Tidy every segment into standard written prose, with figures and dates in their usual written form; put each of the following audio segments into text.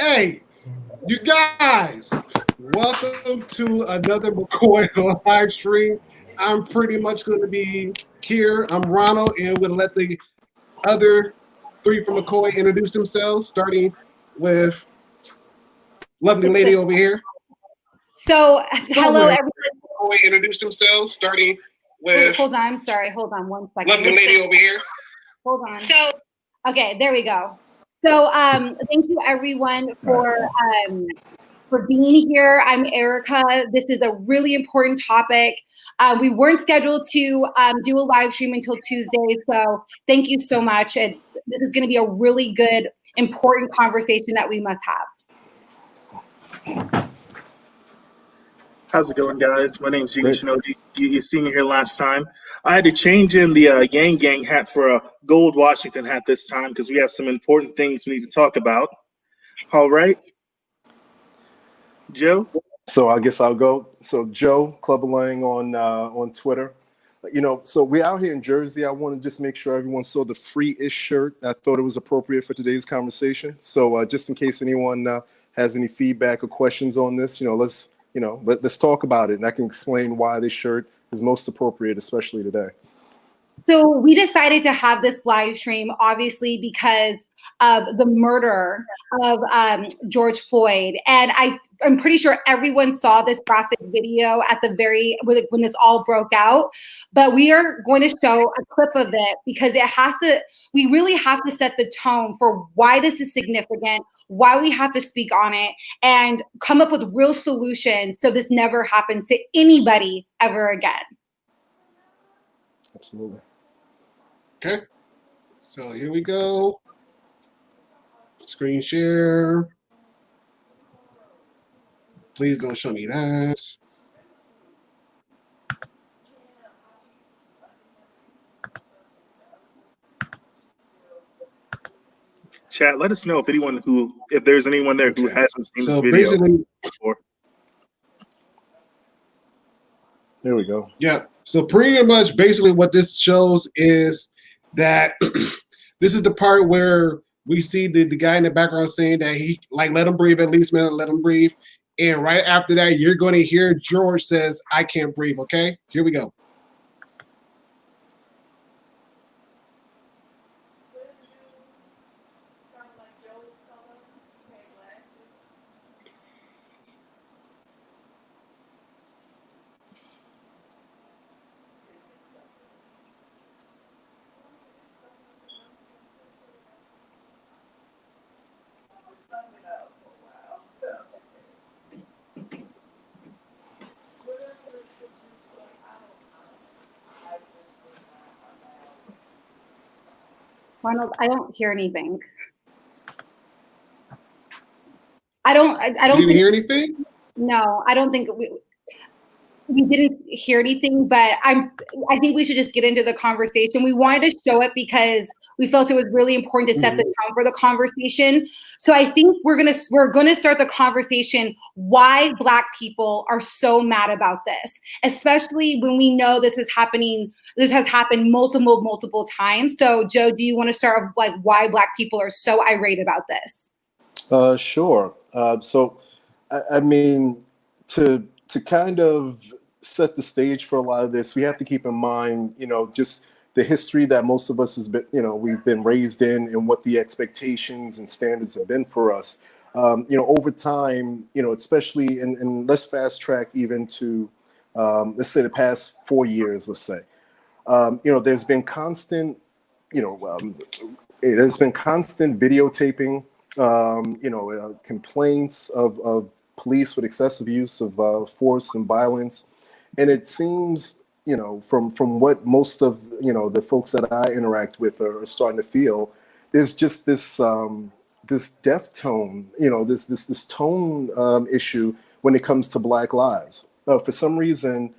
Hey, you guys, welcome to another MCOY live stream. I'm pretty much going to be here. I'm Ronald, and we'll let the other three from MCOY introduce themselves, starting with lovely lady over here. So hello, everyone. MCOY introduce themselves, starting with. Hold on, I'm sorry. Hold on one second. Lovely lady over here. Hold on. So, okay, there we go. So, thank you everyone for being here. I'm Aarika. This is a really important topic. We weren't scheduled to do a live stream until Tuesday, so thank you so much. This is going to be a really good, important conversation that we must have. How's it going, guys? My name's Genie. You seen me here last time. I had to change in the Yang Gang hat for a gold Washington hat this time because we have some important things we need to talk about. All right, Joe? So I guess I'll go. So Joe, Club Lang on Twitter. You know, so we're out here in Jersey. I want to just make sure everyone saw the free-ish shirt. I thought it was appropriate for today's conversation. So just in case anyone has any feedback or questions on this, let's talk about it, and I can explain why this shirt is most appropriate, especially today. So we decided to have this live stream, obviously, because of the murder of George Floyd. And I'm pretty sure everyone saw this graphic video at the when this all broke out. But we are going to show a clip of it because we really have to set the tone for why this is significant, why we have to speak on it, and come up with real solutions so this never happens to anybody ever again. Absolutely. Okay, so here we go. Screen share. Please don't show me that. Chat, let us know if there's anyone there who hasn't seen this video basically, before. There we go. Yeah. So pretty much basically what this shows is that this is the part where we see the guy in the background saying that he let him breathe, at least, man, let him breathe. And right after that, you're going to hear George says, I can't breathe. Okay, here we go. Ronald, I don't hear anything. I don't You didn't hear anything? No, I don't think we didn't hear anything, but I think we should just get into the conversation. We wanted to show it because we felt it was really important to set the tone for the conversation. So I think we're gonna start the conversation why Black people are so mad about this, especially when we know this is happening. This has happened multiple times. So Joe, do you want to start with why Black people are so irate about this? Sure. So I mean, to kind of set the stage for a lot of this, we have to keep in mind, just the history that most of us has been, we've been raised in, and what the expectations and standards have been for us. Over time, especially and let's fast track even to, let's say the past 4 years, let's say, there's been constant, there's been constant videotaping, complaints of police with excessive use of force and violence. And it seems, from what most of, the folks that I interact with are starting to feel, there's just this this deaf tone, this tone issue when it comes to Black lives. For some reason,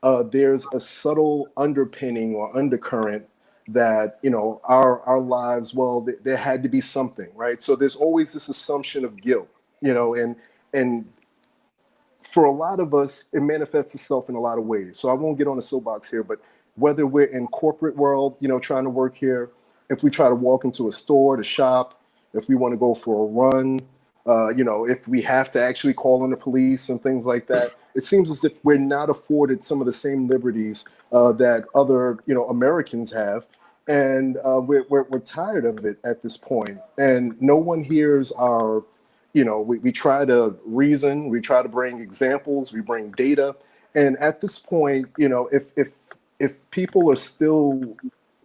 there's a subtle underpinning or undercurrent that, our lives, well, there had to be something, right? So there's always this assumption of guilt, and for a lot of us, it manifests itself in a lot of ways. So I won't get on the soapbox here, but whether we're in corporate world, trying to work here, if we try to walk into a store to shop, if we want to go for a run, if we have to actually call on the police and things like that. It seems as if we're not afforded some of the same liberties that other, Americans have. And we're tired of it at this point. And no one hears our, we try to reason, we try to bring examples, we bring data. And at this point, if people are still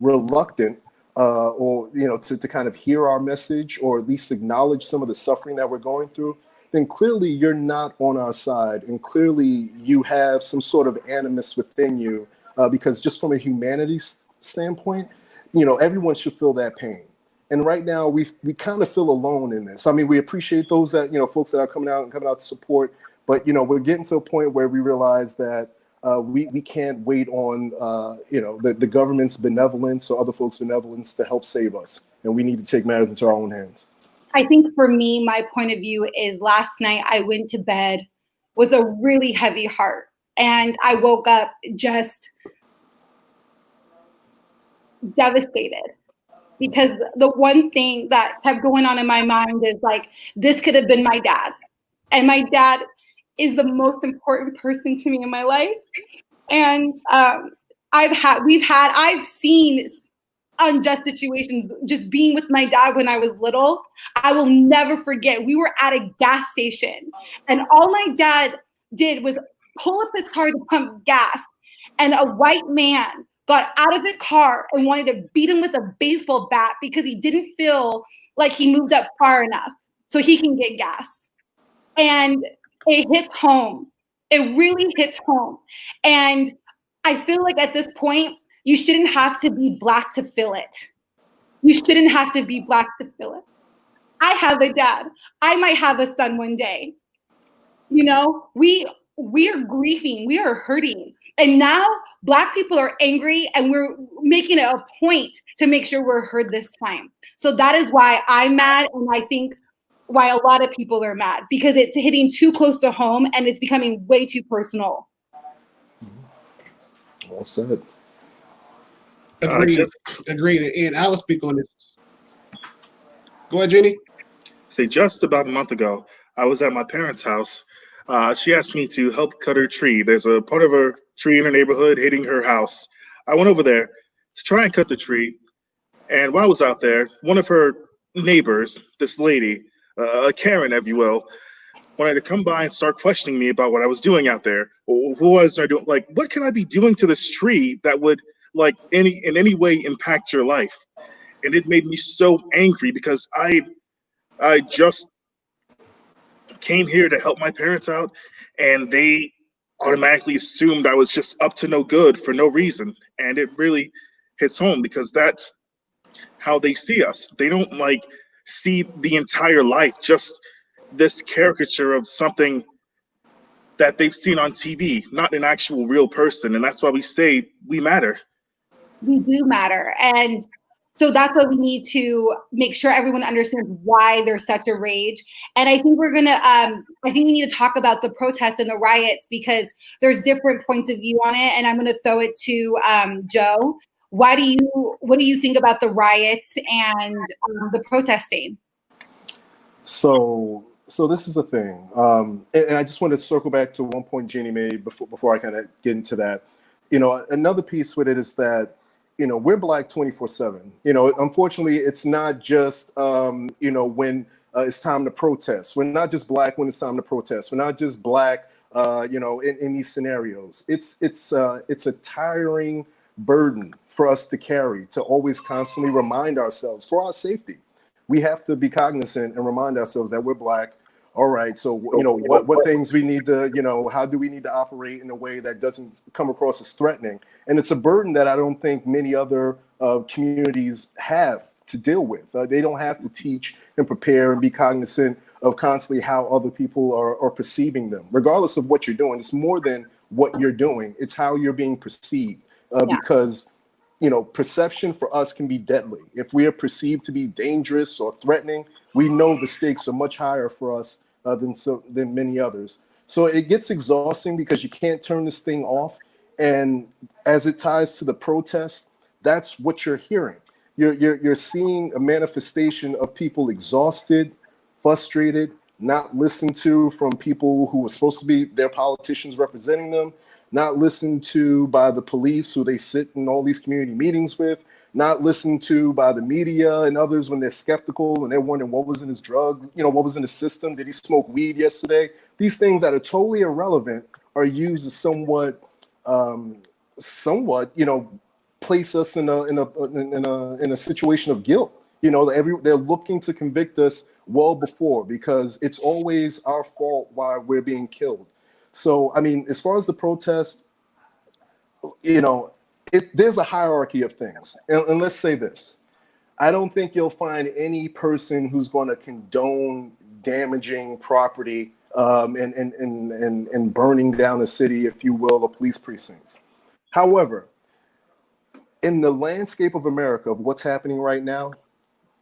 reluctant or to kind of hear our message or at least acknowledge some of the suffering that we're going through, then clearly you're not on our side, and clearly you have some sort of animus within you, because just from a humanities standpoint, everyone should feel that pain. And right now we kind of feel alone in this. I mean, we appreciate those that folks that are coming out to support, but we're getting to a point where we realize that we can't wait on the government's benevolence or other folks' benevolence to help save us, and we need to take matters into our own hands. I think for me, my point of view is last night I went to bed with a really heavy heart, and I woke up just devastated, because the one thing that kept going on in my mind is like, this could have been my dad, and my dad is the most important person to me in my life. And I've seen unjust situations just being with my dad when I was little. I will never forget, we were at a gas station and all my dad did was pull up his car to pump gas, and a white man got out of his car and wanted to beat him with a baseball bat because he didn't feel like he moved up far enough so he can get gas. And it hits home. It really hits home. And I feel like at this point, you shouldn't have to be Black to feel it. You shouldn't have to be Black to feel it. I have a dad. I might have a son one day. We are grieving. We are hurting. And now Black people are angry, and we're making it a point to make sure we're heard this time. So that is why I'm mad, and I think why a lot of people are mad, because it's hitting too close to home and it's becoming way too personal. Well said. Agreed. And I'll speak on this. Go ahead, Genie. Say, just about a month ago, I was at my parents' house. She asked me to help cut her tree. There's a part of her tree in her neighborhood hitting her house. I went over there to try and cut the tree. And while I was out there, one of her neighbors, this lady, Karen, if you will, wanted to come by and start questioning me about what I was doing out there. Who was I doing? Like, what can I be doing to this tree that would, like, in any way impact your life? And it made me so angry because I just came here to help my parents out, and they automatically assumed I was just up to no good for no reason. And it really hits home because that's how they see us. They don't see the entire life, just this caricature of something that they've seen on TV, not an actual real person. And that's why we say we matter. We do matter. And so that's what we need to make sure everyone understands why there's such a rage. And I think I think we need to talk about the protests and the riots, because there's different points of view on it. And I'm going to throw it to Joe. What do you think about the riots and the protesting? So this is the thing, and I just want to circle back to one point Jeannie made before I kind of get into that. Another piece with it is that we're Black 24/7. Unfortunately, it's not just when it's time to protest. We're not just Black when it's time to protest. We're not just Black, in these scenarios. It's a tiring burden for us to carry, to always constantly remind ourselves for our safety. We have to be cognizant and remind ourselves that we're Black. All right, so what things we need to, how do we need to operate in a way that doesn't come across as threatening? And it's a burden that I don't think many other communities have to deal with. They don't have to teach and prepare and be cognizant of constantly how other people are perceiving them, regardless of what you're doing. It's more than what you're doing. It's how you're being perceived, because perception for us can be deadly. If we are perceived to be dangerous or threatening, we know the stakes are much higher for us than many others. So it gets exhausting because you can't turn this thing off. And as it ties to the protest, that's what you're hearing. You're seeing a manifestation of people exhausted, frustrated, not listened to from people who were supposed to be their politicians representing them, not listened to by the police who they sit in all these community meetings with, not listened to by the media and others when they're skeptical and they're wondering what was in his drugs, what was in his system. Did he smoke weed yesterday? These things that are totally irrelevant are used as somewhat, place us in a situation of guilt. They're looking to convict us well before, because it's always our fault why we're being killed. So, I mean, as far as the protest, there's a hierarchy of things. And let's say this. I don't think you'll find any person who's going to condone damaging property and burning down a city, if you will, the police precincts. However, in the landscape of America, of what's happening right now,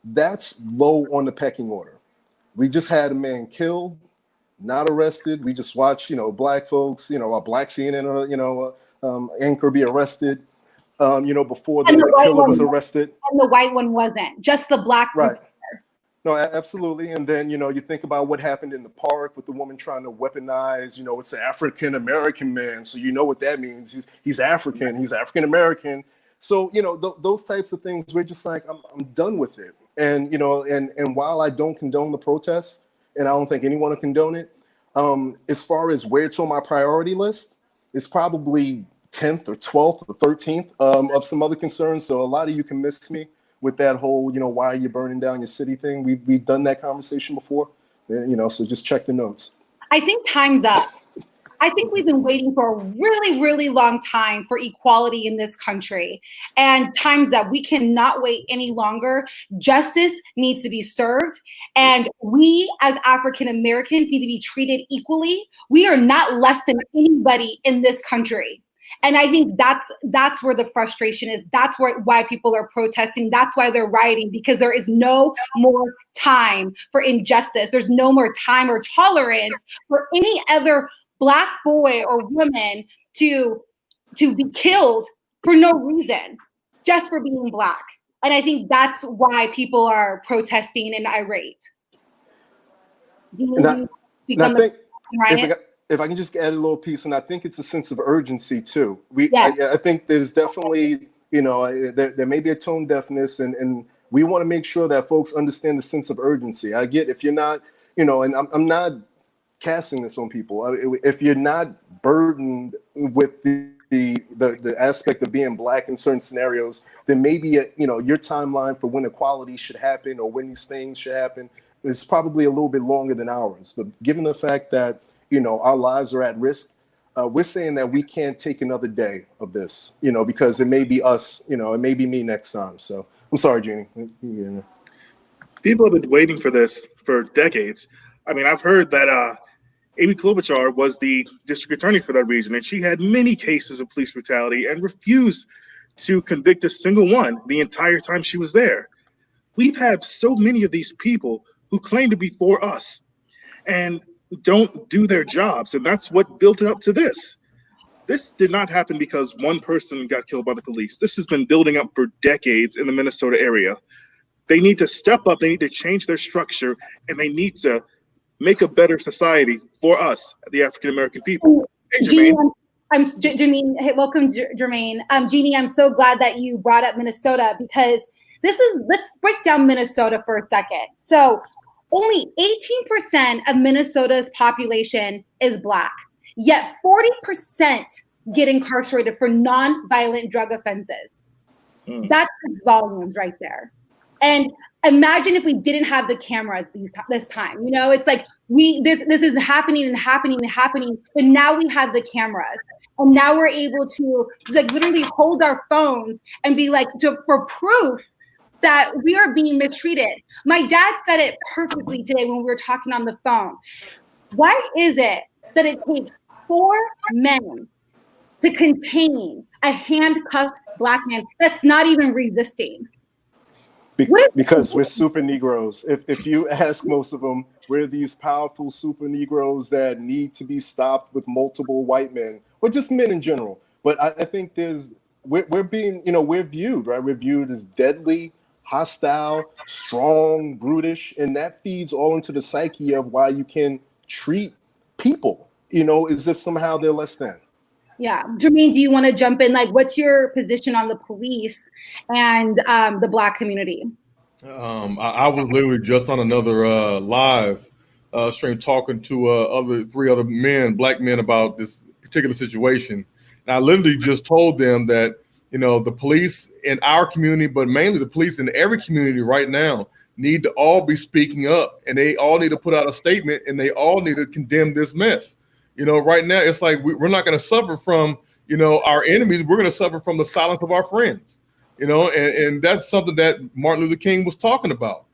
that's low on the pecking order. We just had a man killed, not arrested. We just watched, black folks, a black CNN, anchor be arrested, before the killer was arrested. And the white one wasn't, just the black one. Right. No, absolutely. And then, you think about what happened in the park with the woman trying to weaponize, it's an African-American man. So you know what that means. He's African, he's African-American. So, those types of things, we're just like, I'm done with it. And, and while I don't condone the protests, and I don't think anyone will condone it, as far as where it's on my priority list, it's probably 10th or 12th or 13th of some other concerns. So a lot of you can miss me with that whole, why are you burning down your city thing? We've done that conversation before, so just check the notes. I think time's up. I think we've been waiting for a really, really long time for equality in this country. And time's up. We cannot wait any longer. Justice needs to be served. And we as African Americans need to be treated equally. We are not less than anybody in this country. And I think that's where the frustration is. That's why people are protesting. That's why they're rioting, because there is no more time for injustice. There's no more time or tolerance for any other Black boy or woman to be killed for no reason, just for being Black. And I think that's why people are protesting and irate. If I can just add a little piece, and I think it's a sense of urgency too. I think there's definitely, there may be a tone deafness, and we want to make sure that folks understand the sense of urgency. I get if you're not, and I'm not casting this on people. If you're not burdened with the aspect of being Black in certain scenarios, then maybe your timeline for when equality should happen or when these things should happen is probably a little bit longer than ours. But given the fact that our lives are at risk, we're saying that we can't take another day of this, because it may be us, it may be me next time. So I'm sorry, Genie. Yeah. People have been waiting for this for decades. I mean, I've heard that Amy Klobuchar was the district attorney for that region, and she had many cases of police brutality and refused to convict a single one the entire time she was there. We've had so many of these people who claim to be for us and don't do their jobs, and that's what built it up to this. This did not happen because one person got killed by the police. This has been building up for decades in the Minnesota area. They need to step up, they need to change their structure, and they need to make a better society for us, the African American people. Hey, Jermaine. Jermaine. Hey, welcome, Jermaine. Genie, I'm so glad that you brought up Minnesota, because let's break down Minnesota for a second. So only 18% of Minnesota's population is Black, yet 40% get incarcerated for non-violent drug offenses. That's volumes right there. And imagine if we didn't have the cameras this time. It's like this is happening and happening and happening, but now we have the cameras, and now we're able to literally hold our phones and be for proof that we are being mistreated. My dad said it perfectly today when we were talking on the phone. Why is it that it takes 4 men to contain a handcuffed Black man that's not even resisting? Because we're super Negroes. If you ask most of them, we're these powerful super Negroes that need to be stopped with multiple white men, or just men in general. But I think we're being, we're viewed, right? We're viewed as deadly, hostile, strong, brutish, and that feeds all into the psyche of why you can treat people, as if somehow they're less than. Yeah. Jermaine, do you want to jump in? Like, what's your position on the police and the Black community? I was literally just on another live stream talking to three other men, Black men, about this particular situation. And I literally just told them that, the police in our community, but mainly the police in every community right now, need to all be speaking up, and they all need to put out a statement, and they all need to condemn this mess. Right now it's like we're not going to suffer from, our enemies. We're going to suffer from the silence of our friends. And that's something that Martin Luther King was talking about.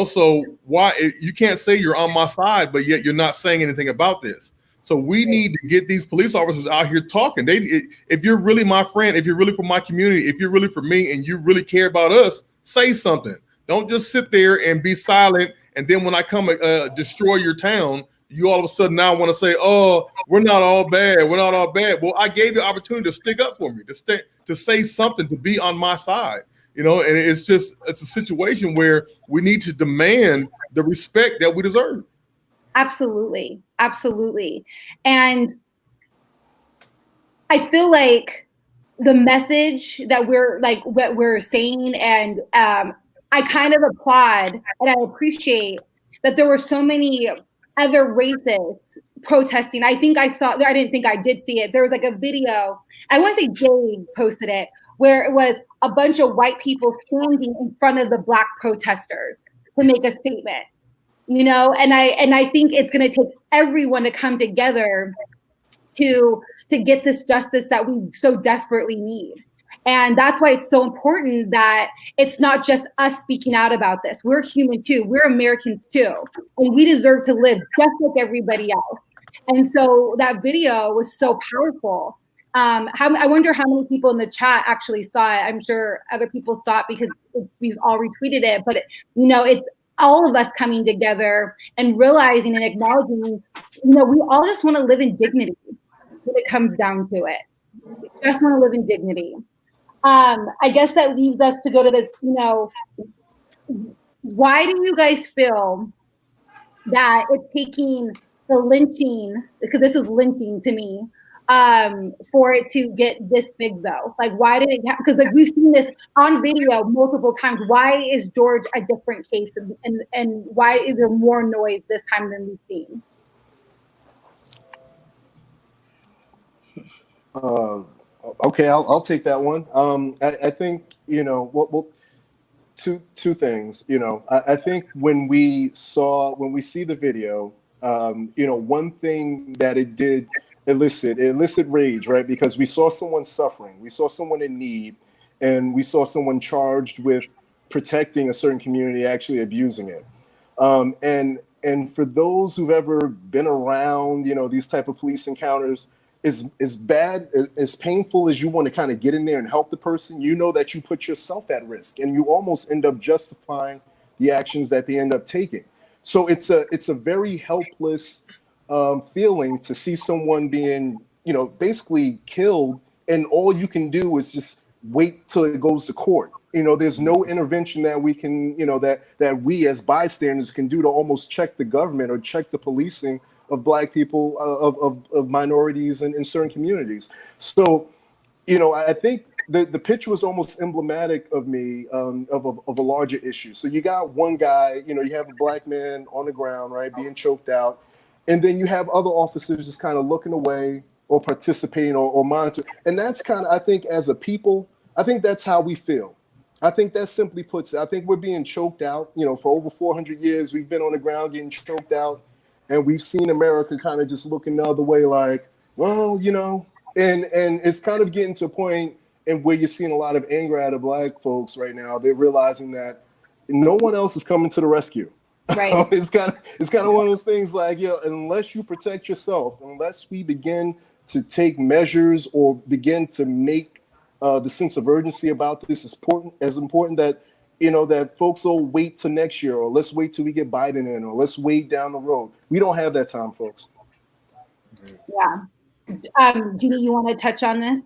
So why you can't say you're on my side, but yet you're not saying anything about this. So we need to get these police officers out here talking. If you're really my friend, if you're really for my community, if you're really for me, and you really care about us, say something. Don't just sit there and be silent. And then when I come destroy your town, you all of a sudden now want to say, "Oh, we're not all bad. We're not all bad." Well, I gave you the opportunity to stick up for me, to say something, to be on my side. And it's a situation where we need to demand the respect that we deserve. Absolutely. Absolutely. And I feel like the message that we're saying, and I kind of applaud and I appreciate that there were so many other races protesting. I didn't think I did see it. There was like a video, I want to say Dave posted it, where it was a bunch of white people standing in front of the Black protesters to make a statement. And I think it's going to take everyone to come together to get this justice that we so desperately need. And that's why it's so important that it's not just us speaking out about this. We're human too. We're Americans too. And we deserve to live just like everybody else. And so that video was so powerful. I wonder how many people in the chat actually saw it. I'm sure other people saw it because we all retweeted it. But, it's all of us coming together and realizing and acknowledging, we all just want to live in dignity when it comes down to it. We just want to live in dignity. I guess that leaves us to go to this, why do you guys feel that it's taking the lynching, because this is lynching to me, for it to get this big though? Like, why did it happen? Because we've seen this on video multiple times. Why is George a different case, and why is there more noise this time than we've seen? Okay, I'll take that one. I think, well, two things. I think when we see the video, one thing that it did elicit rage, right? Because we saw someone suffering, we saw someone in need, and we saw someone charged with protecting a certain community actually abusing it. And for those who've ever been around, these type of police encounters, as bad, as painful as you want to kind of get in there and help the person, that you put yourself at risk, and you almost end up justifying the actions that they end up taking. So it's a very helpless feeling to see someone being, basically killed, and all you can do is just wait till it goes to court. There's no intervention that we can, that we as bystanders can do to almost check the government or check the policing of Black people, of minorities in certain communities. So, I think the picture was almost emblematic of me, of a larger issue. So you got one guy, you have a Black man on the ground, right, being choked out. And then you have other officers just kind of looking away or participating or monitoring. And that's kind of, I think, as a people, I think that's how we feel. I think that simply puts it. I think we're being choked out. For over 400 years, we've been on the ground getting choked out. And we've seen America kind of just looking the other way like, well, and it's kind of getting to a point in where you're seeing a lot of anger out of Black folks right now. They're realizing that no one else is coming to the rescue. Right. It's kind of one of those things like, unless you protect yourself, unless we begin to take measures or begin to make the sense of urgency about this as important that, that folks will wait till next year, or let's wait till we get Biden in, or let's wait down the road. We don't have that time, folks. Yeah. Genie, you want to touch on this?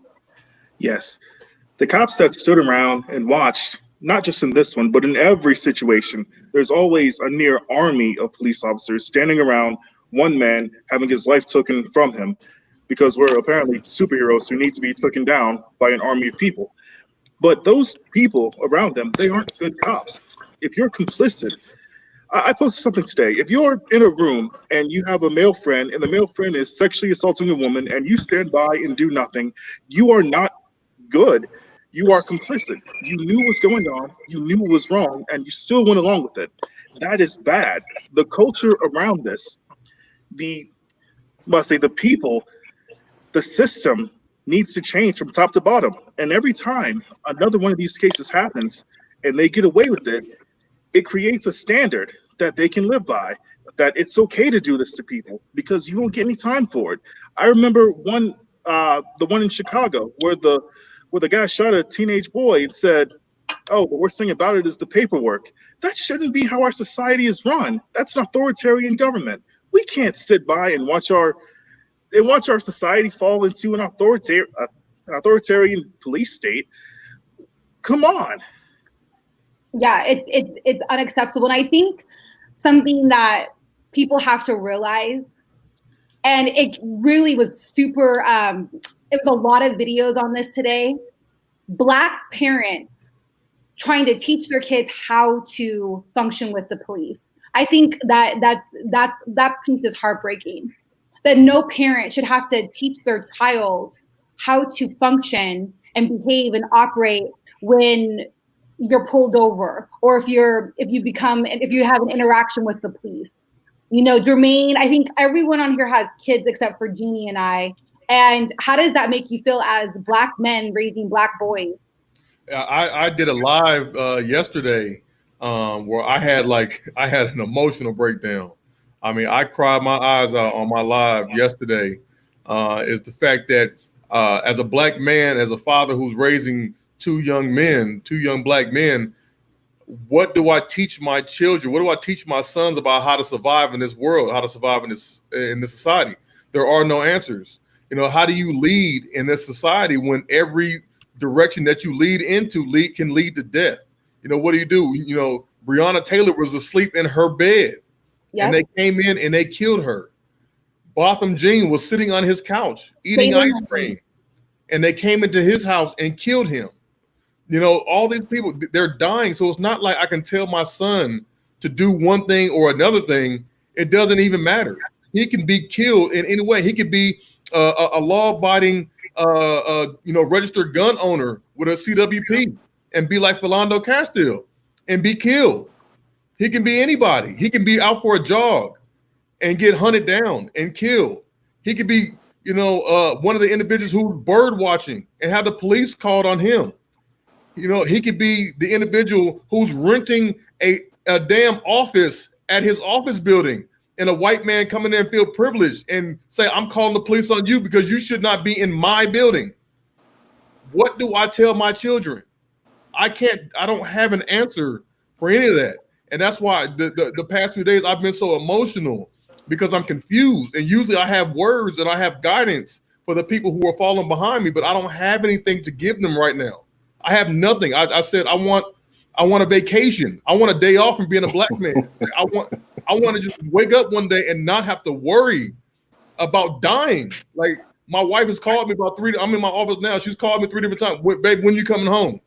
Yes. The cops that stood around and watched not just in this one, but in every situation, there's always a near army of police officers standing around one man having his life taken from him because we're apparently superheroes who need to be taken down by an army of people. But those people around them, they aren't good cops. If you're complicit, I posted something today. If you're in a room and you have a male friend and the male friend is sexually assaulting a woman and you stand by and do nothing, you are not good. You are complicit. You knew what was going on, you knew what was wrong, and you still went along with it. That is bad. The culture around this, the people, the system needs to change from top to bottom. And every time another one of these cases happens and they get away with it, it creates a standard that they can live by, that it's okay to do this to people because you won't get any time for it. I remember the one in Chicago where the guy shot a teenage boy and said, "Oh, the worst thing about it is the paperwork." That shouldn't be how our society is run. That's an authoritarian government. We can't sit by and watch our society fall into an authoritarian police state. Come on. Yeah, it's unacceptable. And I think something that people have to realize, and it really was super, it was a lot of videos on this today, Black parents trying to teach their kids how to function with the police. I think that piece is heartbreaking, that no parent should have to teach their child how to function and behave and operate when you're pulled over, or if you have an interaction with the police. You know, Jermaine, I think everyone on here has kids except for Genie and I. And how does that make you feel as Black men raising Black boys? I did a live yesterday where I had an emotional breakdown. I mean, I cried my eyes out on my live yesterday. Is the fact that as a Black man, as a father who's raising two young Black men, what do I teach my children? What do I teach my sons about how to survive in this world, how to survive in this society? There are no answers. You know, how do you lead in this society when every direction that you lead into can lead to death? You know, what do? You know, Breonna Taylor was asleep in her bed, yep, and they came in and they killed her. Botham Jean was sitting on his couch eating ice cream, and they came into his house and killed him. You know, all these people, they're dying. So it's not like I can tell my son to do one thing or another thing. It doesn't even matter. He can be killed in any way. He could be a law-abiding, registered gun owner with a CWP and be like Philando Castile and be killed. He can be anybody. He can be out for a jog and get hunted down and killed. He could be, one of the individuals who's bird watching and have the police called on him. You know, he could be the individual who's renting a damn office at his office building, and a white man come in there and feel privileged and say, "I'm calling the police on you because you should not be in my building." What do I tell my children? I don't have an answer for any of that. And that's why the past few days I've been so emotional, because I'm confused. And usually I have words and I have guidance for the people who are falling behind me, but I don't have anything to give them right now. I have nothing. I said, I want a vacation. I want a day off from being a Black man. I want to just wake up one day and not have to worry about dying. Like, my wife has called me I'm in my office now. She's called me 3 different times. "Babe, when you coming home?"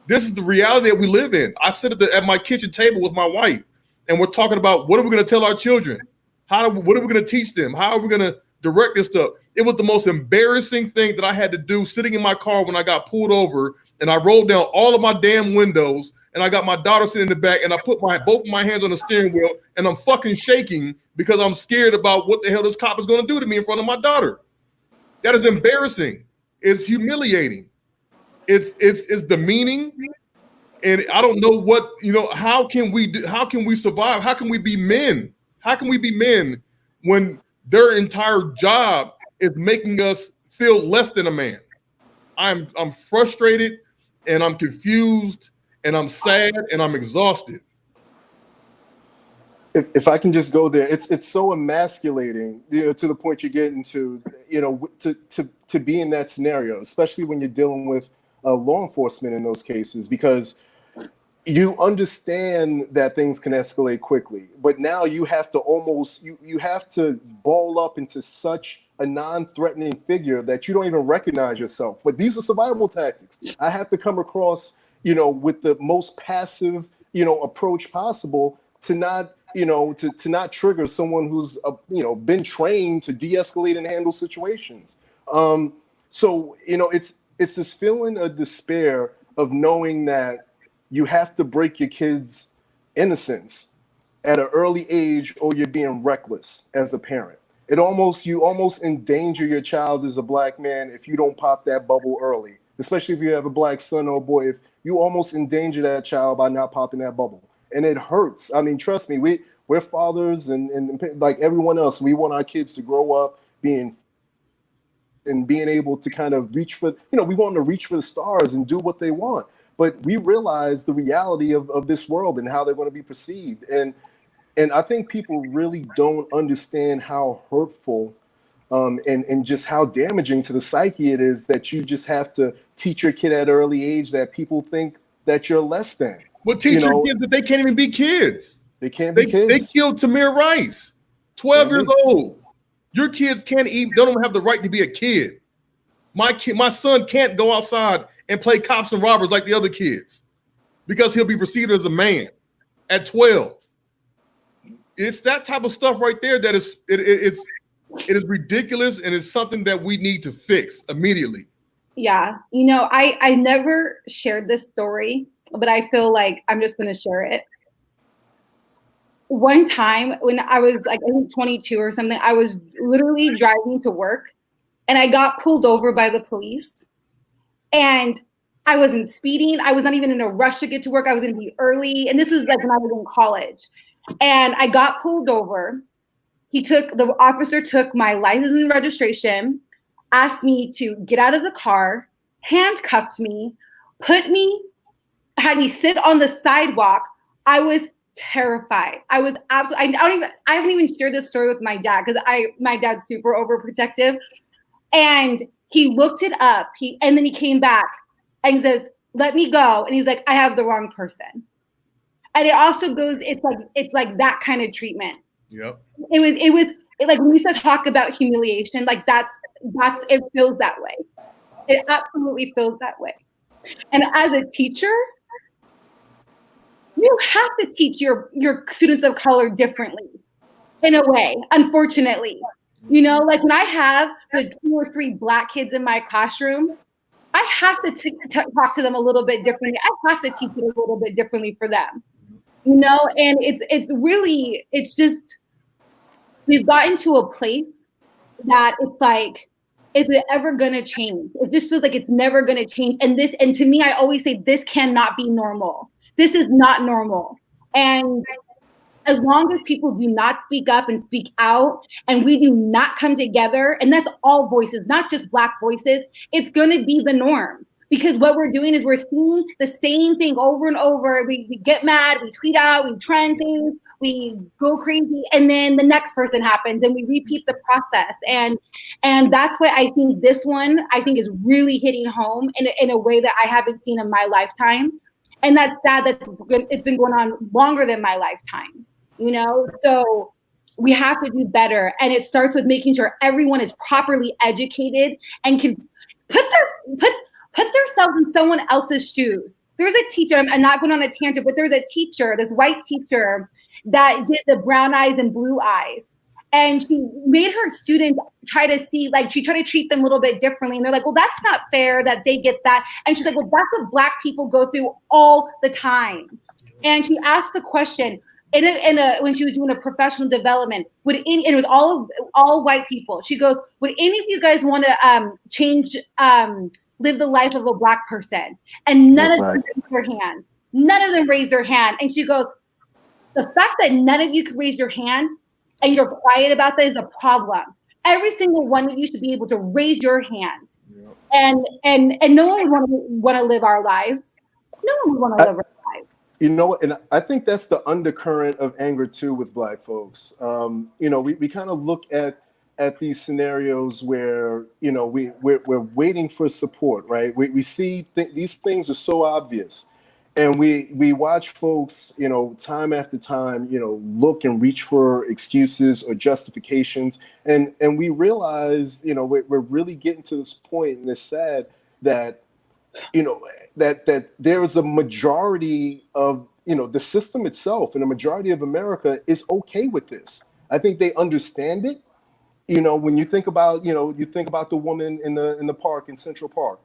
This is the reality that we live in. I sit at my kitchen table with my wife, and we're talking about, what are we going to tell our children? What are we going to teach them? How are we going to direct this stuff? It was the most embarrassing thing that I had to do sitting in my car when I got pulled over, and I rolled down all of my damn windows, and I got my daughter sitting in the back, and I put both of my hands on the steering wheel, and I'm fucking shaking because I'm scared about what the hell this cop is going to do to me in front of my daughter. That is embarrassing. It's humiliating. It's demeaning. And I don't know how can we survive? How can we be men? How can we be men when their entire job is making us feel less than a man? I'm frustrated, and I'm confused, and I'm sad, and I'm exhausted. If I can just go there, it's so emasculating, to the point you're getting to, to be in that scenario, especially when you're dealing with law enforcement in those cases, because you understand that things can escalate quickly, but now you have to almost you have to ball up into such a non-threatening figure that you don't even recognize yourself. But these are survival tactics. I have to come across, with the most passive, approach possible to not, to not trigger someone who's, been trained to de-escalate and handle situations. So, it's this feeling of despair of knowing that you have to break your kids' innocence at an early age, or you're being reckless as a parent. You almost endanger your child as a Black man if you don't pop that bubble early, especially if you have a Black son or boy. If you almost endanger that child by not popping that bubble, and it hurts. I mean, trust me, we're fathers, and like everyone else, we want our kids to grow up being able to kind of reach for, we want them to reach for the stars and do what they want. But we realize the reality of this world and how they're going to be perceived. And I think people really don't understand how hurtful and just how damaging to the psyche it is that you just have to teach your kid at an early age that people think that you're less than. Well, teach your kids that they can't even be kids. They can't be kids. They killed Tamir Rice, 12 years old. Your kids can't even, they don't have the right to be a kid. My son can't go outside and play cops and robbers like the other kids because he'll be perceived as a man at 12. It's that type of stuff right there that is ridiculous, and it's something that we need to fix immediately. Yeah, I never shared this story, but I feel like I'm just going to share it. One time when I was like, I think 22 or something, I was literally driving to work and I got pulled over by the police, and I wasn't speeding. I was not even in a rush to get to work. I was going to be early. And this was like when I was in college, and I got pulled over. The officer took my license and registration, asked me to get out of the car, handcuffed me, had me sit on the sidewalk. I was terrified. I was absolutely, I haven't even shared this story with my dad because my dad's super overprotective. And he looked it up. And then he came back and he says, "Let me go." And he's like, "I have the wrong person." And it also goes, it's like that kind of treatment. Yep. It was like when we said talk about humiliation, like that's it feels that way. It absolutely feels that way. And as a teacher, you have to teach your students of color differently in a way, unfortunately. Like when I have the 2 or 3 Black kids in my classroom, I have to talk to them a little bit differently. I have to teach it a little bit differently for them, and it's just, we've gotten to a place that it's like, is it ever going to change? It just feels like it's never going to change. And to me, I always say, this cannot be normal. This is not normal. And as long as people do not speak up and speak out, and we do not come together, and that's all voices, not just Black voices, it's going to be the norm. Because what we're doing is we're seeing the same thing over and over. We get mad, we tweet out, we trend things, we go crazy, and then the next person happens, and we repeat the process. And that's why I think this one, is really hitting home in a way that I haven't seen in my lifetime. And that's sad that it's been going on longer than my lifetime. So we have to do better. And it starts with making sure everyone is properly educated and can put themselves in someone else's shoes. There's a teacher, I'm not going on a tangent, but there's a teacher, this white teacher that did the brown eyes and blue eyes. And she made her students try to see, like, she tried to treat them a little bit differently. And they're like, well, that's not fair that they get that. And she's like, well, that's what Black people go through all the time. And she asked the question, when she was doing a professional development, it was all white people. She goes, would any of you guys want to live the life of a Black person? And none of them raised their hand. None of them raised their hand. And she goes, the fact that none of you could raise your hand and you're quiet about that is a problem. Every single one of you should be able to raise your hand. Yeah. And no one would want to live our lives. No one would want to live our lives. And I think that's the undercurrent of anger too with Black folks. We kind of look at these scenarios where, we're waiting for support, right? We see these things are so obvious. And we watch folks, time after time, look and reach for excuses or justifications, and we realize, we're really getting to this point, and it's sad that that there's a majority of the system itself, and a majority of America is okay with this. I think they understand it. When you think about the woman in the park in Central Park.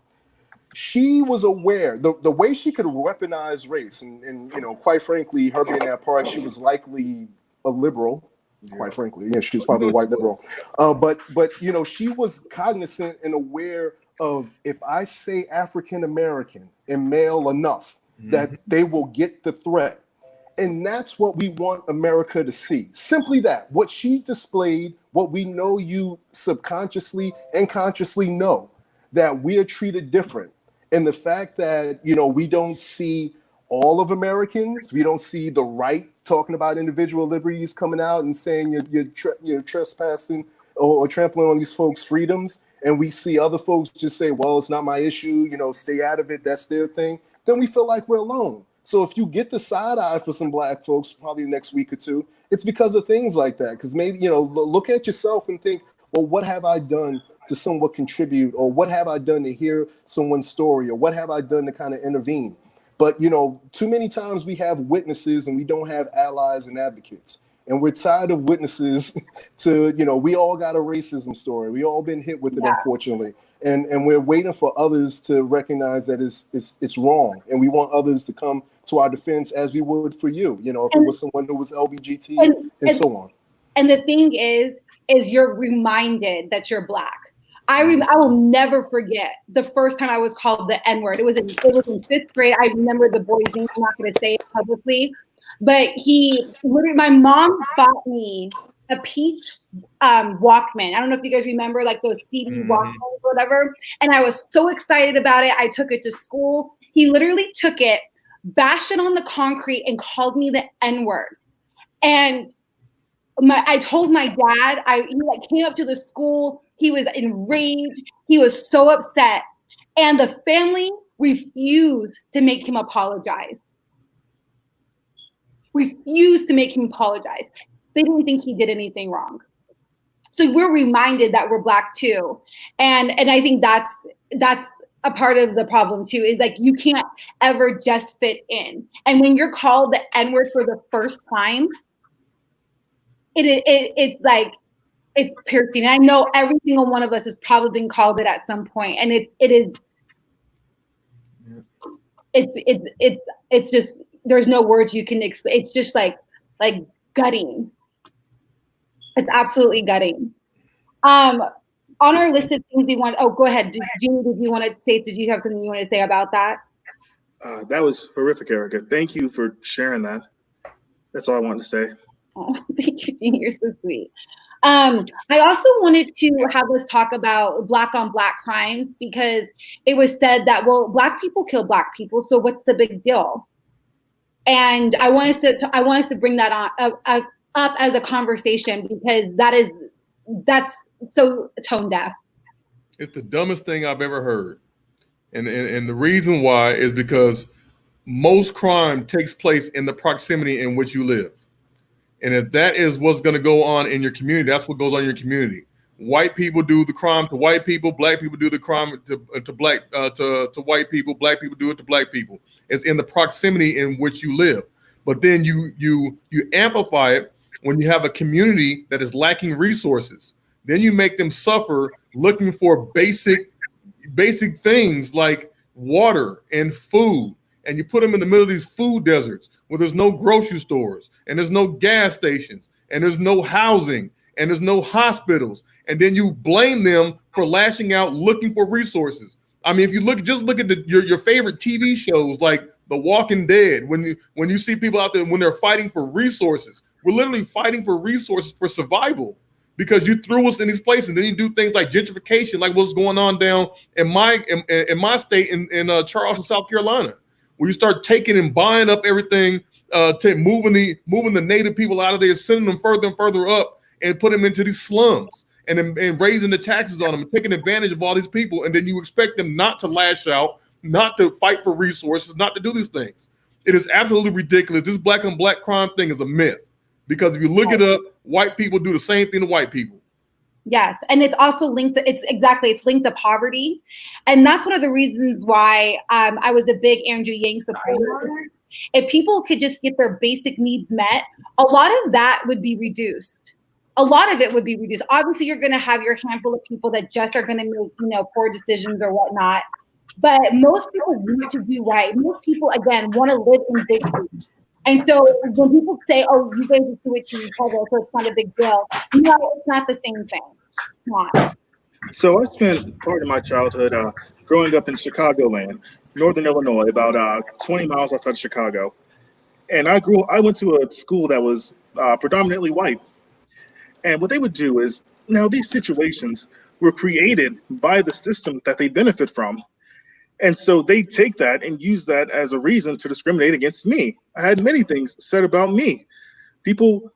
She was aware the way she could weaponize race, and quite frankly, her being in that park, she was likely a liberal. Quite frankly, she was probably a white liberal, but she was cognizant and aware of, if I say African American and male enough, that they will get the threat. And that's what we want America to see. Simply that. What she displayed, what we know you subconsciously and consciously know, that we are treated different. And the fact that, we don't see all of Americans, we don't see the right talking about individual liberties coming out and saying you're trespassing or trampling on these folks' freedoms. And we see other folks just say, well, it's not my issue, stay out of it, that's their thing. Then we feel like we're alone. So if you get the side eye for some Black folks, probably next week or two, it's because of things like that. Because maybe, look at yourself and think, well, what have I done to somewhat contribute, or what have I done to hear someone's story, or what have I done to kind of intervene? But, too many times we have witnesses and we don't have allies and advocates. And we're tired of witnesses to, we all got a racism story. We all been hit with it, unfortunately. And we're waiting for others to recognize that it's wrong. And we want others to come to our defense as we would for you, if it was someone who was LBGT and so on. And the thing is you're reminded that you're Black. I will never forget the first time I was called the N-word. It was in 5th grade. I remember the boy's name. I'm not going to say it publicly, but my mom bought me a peach Walkman. I don't know if you guys remember, like those CD Walkmans or whatever. And I was so excited about it. I took it to school. He literally took it, bashed it on the concrete, and called me the N-word. And I told my dad. He came up to the school. He was enraged. He was so upset. And the family refused to make him apologize. Refused to make him apologize. They didn't think he did anything wrong. So we're reminded that we're Black too. And I think that's a part of the problem too, is like you can't ever just fit in. And when you're called the N-word for the first time, it's like, it's piercing. And I know every single one of us has probably been called it at some point. And it's just, there's no words you can explain. It's just like gutting. It's absolutely gutting. On our list of things go ahead. Genie, did you have something you want to say about that? That was horrific, Aarika. Thank you for sharing that. That's all I wanted to say. Oh, thank you, Genie. You're so sweet. I also wanted to have us talk about Black on Black crimes, because it was said that, well, Black people kill Black people, so what's the big deal? And I want us to bring that up as a conversation, because that's so tone deaf. It's the dumbest thing I've ever heard, and the reason why is because most crime takes place in the proximity in which you live. And if that is what's going to go on in your community, that's what goes on in your community. White people do the crime to white people. Black people do the crime to white people. Black people do it to Black people. It's in the proximity in which you live. But then you amplify it when you have a community that is lacking resources. Then you make them suffer looking for basic things like water and food. And you put them in the middle of these food deserts where there's no grocery stores and there's no gas stations and there's no housing and there's no hospitals. And then you blame them for lashing out looking for resources. I mean, if you look at your favorite TV shows like The Walking Dead, when you see people out there when they're fighting for resources, we're literally fighting for resources for survival, because you threw us in these places. And then you do things like gentrification, like what's going on down in my state in Charleston, South Carolina, where you start taking and buying up everything, moving the native people out of there, sending them further and further up, and put them into these slums, and raising the taxes on them, and taking advantage of all these people. And then you expect them not to lash out, not to fight for resources, not to do these things. it is absolutely ridiculous. This black on black crime thing is a myth, because if you look it up, white people do the same thing to white people. Yes, and it's also linked to, it's linked to poverty. And that's one of the reasons why I was a big Andrew Yang supporter. If people could just get their basic needs met, a lot of that would be reduced. A lot of it would be reduced. Obviously, you're going to have your handful of people that just are going to make, poor decisions or whatnot. But most people want to do right. Most people, again, want to live in dignity. And so when people say, oh, you guys just do it to each other, so it's not a big deal. No, it's not the same thing. It's not. So I spent part of my childhood growing up in Chicagoland, Northern Illinois, about 20 miles outside of Chicago. And I went to a school that was predominantly white. And what they would do is, now these situations were created by the system that they benefit from. And so they take that and use that as a reason to discriminate against me. I had many things said about me. People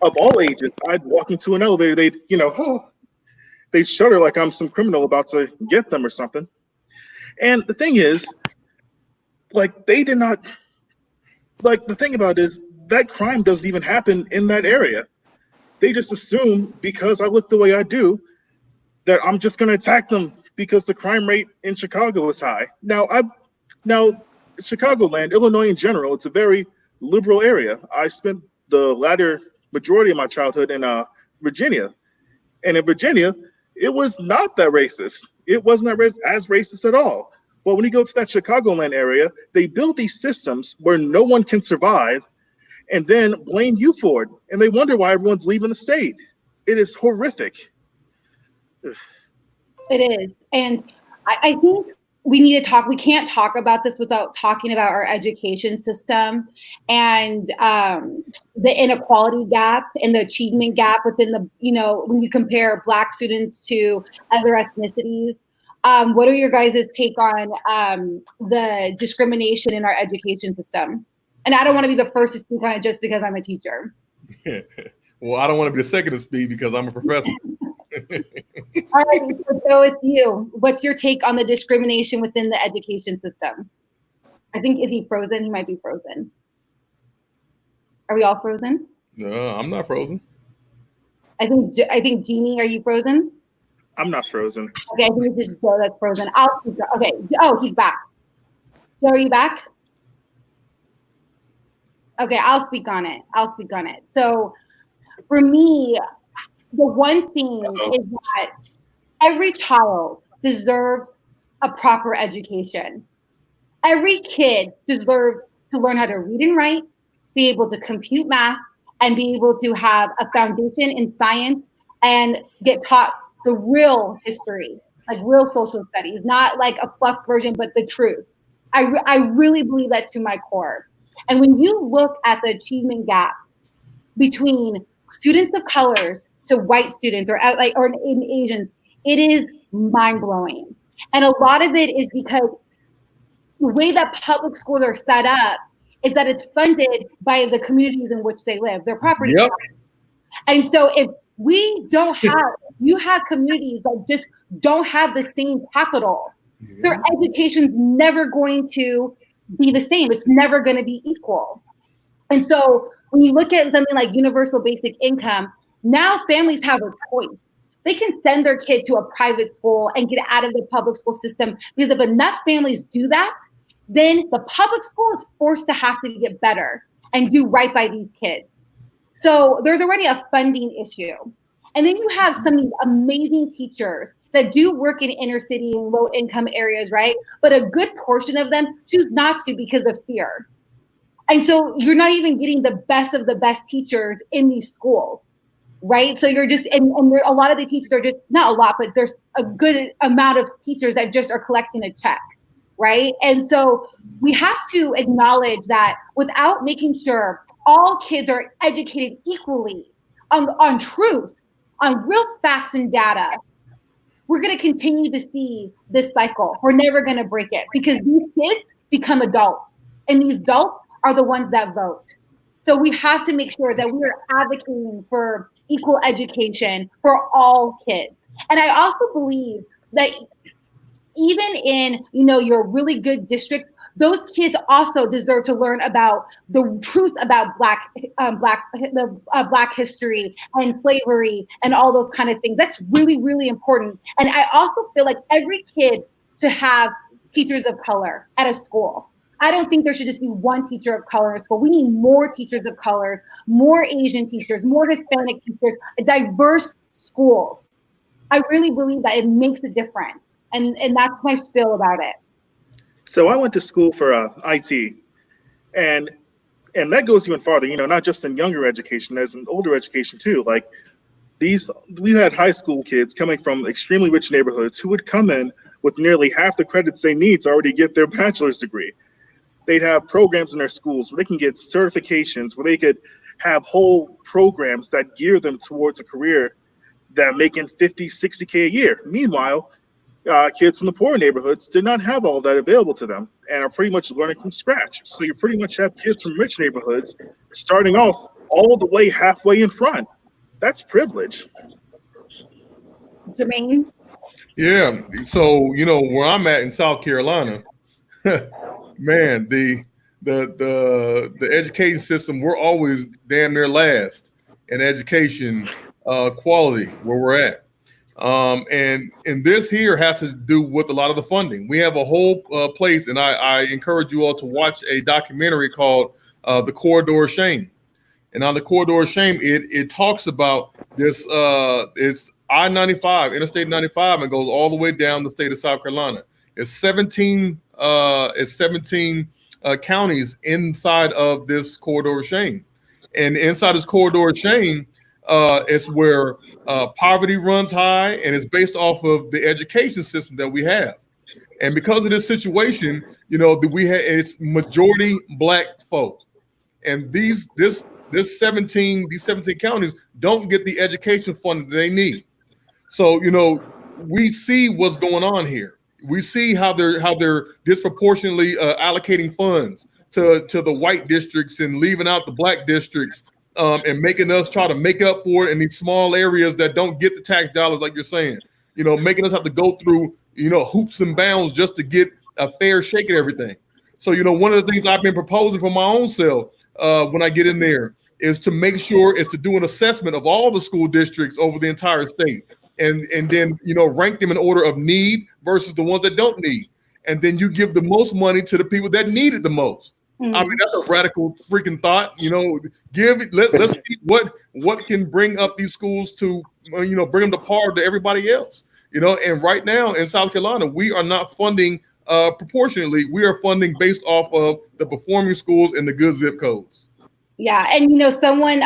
of all ages, I'd walk into an elevator, they'd shudder like I'm some criminal about to get them or something. And the thing is, they did not, the thing about it is that crime doesn't even happen in that area. They just assume because I look the way I do that I'm just going to attack them because the crime rate in Chicago is high. Now, Chicagoland, Illinois in general, it's a very liberal area. I spent the latter majority of my childhood in Virginia. And in Virginia, it was not that racist. It wasn't as racist at all. But when you go to that Chicagoland area, they build these systems where no one can survive and then blame you for it. And they wonder why everyone's leaving the state. It is horrific. It is. And I think we can't talk about this without talking about our education system and the inequality gap and the achievement gap within when you compare Black students to other ethnicities. What are your guys' take on the discrimination in our education system? And I don't want to be the first to speak on it just because I'm a teacher. Well, I don't want to be the second to speak because I'm a professor. All right, so it's you. What's your take on the discrimination within the education system? I think, is he frozen? He might be frozen. Are we all frozen? No, I'm not frozen. I think Genie, are you frozen? I'm not frozen. Okay, I think it's just Joe that's frozen. Okay. Oh, he's back. Joe, are you back? Okay, I'll speak on it. So for me, the one thing is that every child deserves a proper education. Every kid deserves to learn how to read and write, be able to compute math, and be able to have a foundation in science and get taught the real history, like real social studies, not like a fluff version, but the truth. I really believe that to my core. And when you look at the achievement gap between students of colors to white students or in Asians, it is mind-blowing. And a lot of it is because the way that public schools are set up is that it's funded by the communities in which they live, their property. Yep. And so if you have communities that just don't have the same capital, their education's never going to be the same. It's never going to be equal. And so when you look at something like universal basic income, now families have a choice. They can send their kid to a private school and get out of the public school system, because if enough families do that, then the public school is forced to have to get better and do right by these kids. So there's already a funding issue. And then you have some of these amazing teachers that do work in inner city and low income areas, right? But a good portion of them choose not to because of fear. And so you're not even getting the best of the best teachers in these schools, right? So you're just, and there, a lot of the teachers are just, not a lot, but there's a good amount of teachers that just are collecting a check, right? And so we have to acknowledge that without making sure all kids are educated equally on truth, on real facts and data, we're going to continue to see this cycle. We're never going to break it because these kids become adults, and these adults are the ones that vote. So we have to make sure that we are advocating for equal education for all kids. And I also believe that even in, your really good districts, Those kids also deserve to learn about the truth about Black history and slavery and all those kind of things. That's really, really important. And I also feel like every kid should have teachers of color at a school. I don't think there should just be one teacher of color in a school. We need more teachers of color, more Asian teachers, more Hispanic teachers, diverse schools. I really believe that it makes a difference. And that's my spiel about it. So I went to school for IT, and that goes even farther. Not just in younger education, as in older education too. Like we had high school kids coming from extremely rich neighborhoods who would come in with nearly half the credits they need to already get their bachelor's degree. They'd have programs in their schools where they can get certifications, where they could have whole programs that gear them towards a career that making 50, 60K a year. Meanwhile, kids from the poor neighborhoods did not have all that available to them and are pretty much learning from scratch. So you pretty much have kids from rich neighborhoods starting off all the way halfway in front. That's privilege. Jermaine? Yeah. So, where I'm at in South Carolina, man, the education system, we're always damn near last in education quality where we're at. And this here has to do with a lot of the funding. We have a whole place, and I encourage you all to watch a documentary called The Corridor of Shame. And on The Corridor of Shame, it talks about this, it's I-95, Interstate 95, and goes all the way down the state of South Carolina. It's 17 counties inside of this corridor of shame. And inside this corridor of shame, it's where poverty runs high, and it's based off of the education system that we have. And because of this situation, it's majority Black folk. And these 17 counties don't get the education fund that they need. So, we see what's going on here. We see how they're disproportionately allocating funds to the white districts and leaving out the Black districts, and making us try to make up for it in these small areas that don't get the tax dollars, like you're saying. Making us have to go through hoops and bounds just to get a fair shake at everything. So one of the things I've been proposing for my own self when I get in there is to make sure is to do an assessment of all the school districts over the entire state. And then rank them in order of need versus the ones that don't need, and then you give the most money to the people that need it the most. Mm-hmm. I mean, that's a radical freaking thought. Let's see what can bring up these schools to bring them to par to everybody else. And right now in South Carolina, we are not funding proportionately. We are funding based off of the performing schools and the good zip codes. Yeah, and someone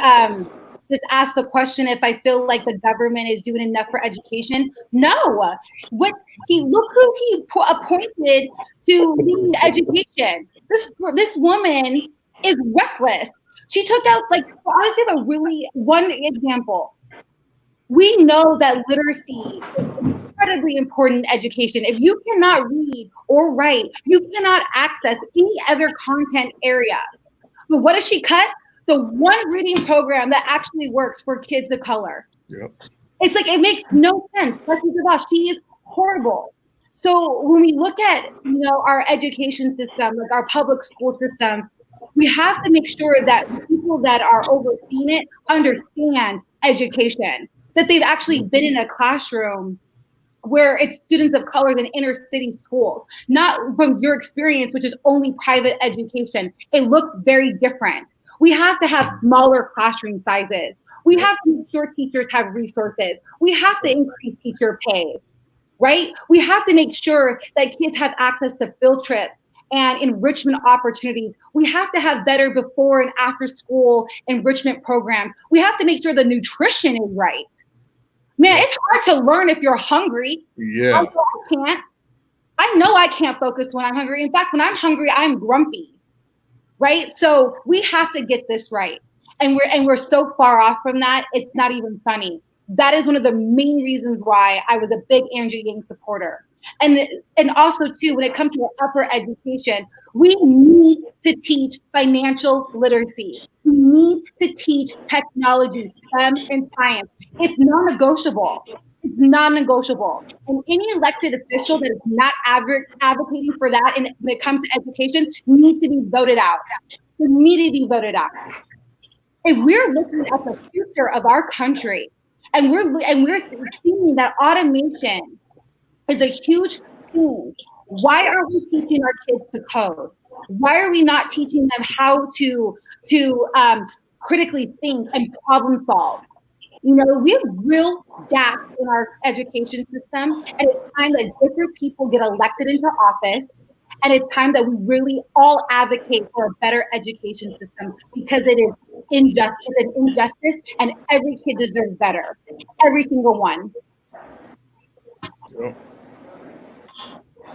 just asked the question if I feel like the government is doing enough for education. No. Look who he appointed to lead education. This woman is reckless. She took out, I'll give a really one example. We know that literacy is incredibly important in education. If you cannot read or write, you cannot access any other content area. But what does she cut? The one reading program that actually works for kids of color. Yep. It's it makes no sense. She is horrible. So when we look at our education system, our public school systems, we have to make sure that people that are overseeing it understand education, that they've actually been in a classroom where it's students of color in inner city schools, not from your experience, which is only private education. It looks very different. We have to have smaller classroom sizes. We have to make sure teachers have resources. We have to increase teacher pay, right? We have to make sure that kids have access to field trips and enrichment opportunities. We have to have better before and after school enrichment programs. We have to make sure the nutrition is right. Man, it's hard to learn if you're hungry. Yeah. I know I can't focus when I'm hungry. In fact, when I'm hungry, I'm grumpy. Right? So we have to get this right. And we're so far off from that, it's not even funny. That is one of the main reasons why I was a big Andrew Yang supporter. And also too, when it comes to upper education, we need to teach financial literacy. We need to teach technology, STEM, and science. It's non-negotiable. It's non-negotiable. And any elected official that is not advocating for that when it comes to education needs to be voted out. They need to be voted out. If we're looking at the future of our country, and we're seeing that automation is a huge thing, why aren't we teaching our kids to code? Why are we not teaching them how to critically think and problem solve? You know, we have real gaps in our education system, and it's time that different people get elected into office, and it's time that we really all advocate for a better education system, because it is injustice. It's an injustice, and every kid deserves better. Every single one. Yep.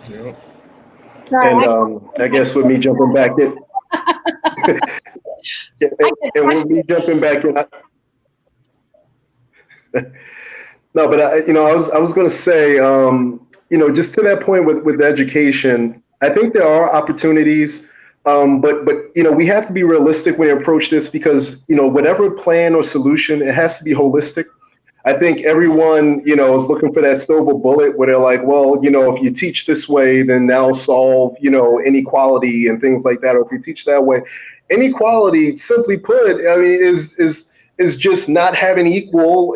Yep. Sorry, And I guess with me jumping back in, and with me jumping back in, no, but I was going to say, just to that point with education, I think there are opportunities, but we have to be realistic when we approach this, because whatever plan or solution, it has to be holistic. I think everyone is looking for that silver bullet where they're like, well, if you teach this way, then that'll solve inequality and things like that. Or if you teach that way, inequality, simply put, I mean, is just not having equal,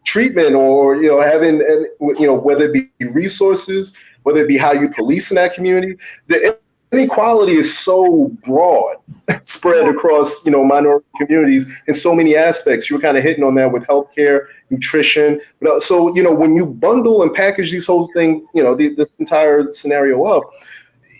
treatment, or having, whether it be resources, whether it be how you police in that community. The inequality is so broad, spread across, minority communities in so many aspects. You were kind of hitting on that with healthcare, nutrition. But so, when you bundle and package these whole thing, this entire scenario up,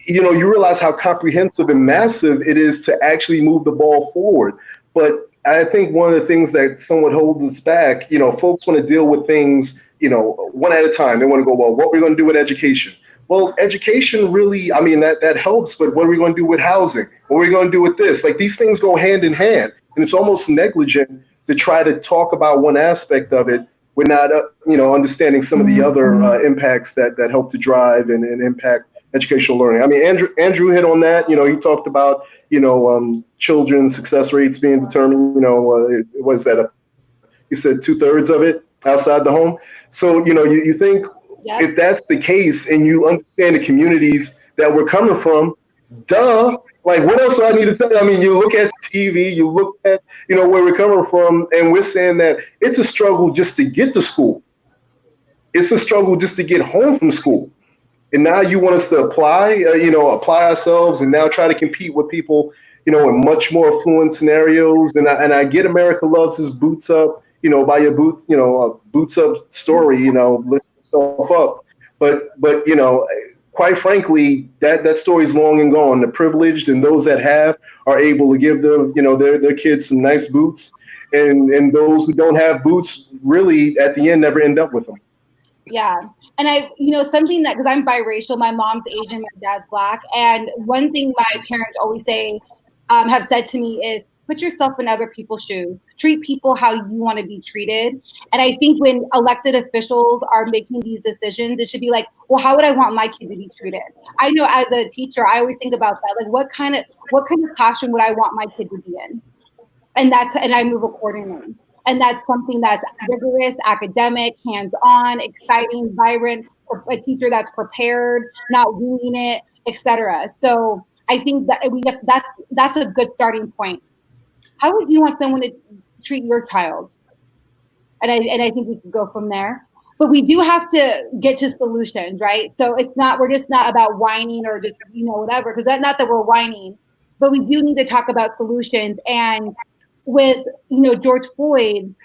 you realize how comprehensive and massive it is to actually move the ball forward. But I think one of the things that somewhat holds us back, folks want to deal with things, one at a time. They want to go, well, what are we going to do with education? Well, education really, I mean, that helps, but what are we going to do with housing? What are we going to do with this? Like, these things go hand in hand, and it's almost negligent to try to talk about one aspect of it. We're not, understanding some of the other impacts that help to drive and impact educational learning. I mean, Andrew hit on that. He talked about, children's success rates being determined, was that he said 2/3 of it outside the home. So, you think, yep, if that's the case and you understand the communities that we're coming from, duh, like, what else do I need to tell you? I mean, you look at TV, you look at, where we're coming from, and we're saying that it's a struggle just to get to school. It's a struggle just to get home from school. And now you want us to apply ourselves and now try to compete with people, in much more affluent scenarios. And I get America loves his boots up, by your boots, boots up story, lift yourself up. But quite frankly, that story is long and gone. The privileged and those that have are able to give them, their kids some nice boots. And those who don't have boots really at the end never end up with them. Yeah. And something that, because I'm biracial, my mom's Asian, my dad's Black. And one thing my parents always say, have said to me is, put yourself in other people's shoes. Treat people how you want to be treated. And I think when elected officials are making these decisions, it should be like, well, how would I want my kid to be treated? I know as a teacher, I always think about that. Like, what kind of classroom would I want my kid to be in? And I move accordingly. And that's something that's rigorous, academic, hands-on, exciting, vibrant, a teacher that's prepared, not winging it, etc. So I think that that's a good starting point. How would you want someone to treat your child? And I think we could go from there. But we do have to get to solutions, right? So we're just not about whining or just, whatever, because that's not that we're whining, but we do need to talk about solutions. And with, George Floyd,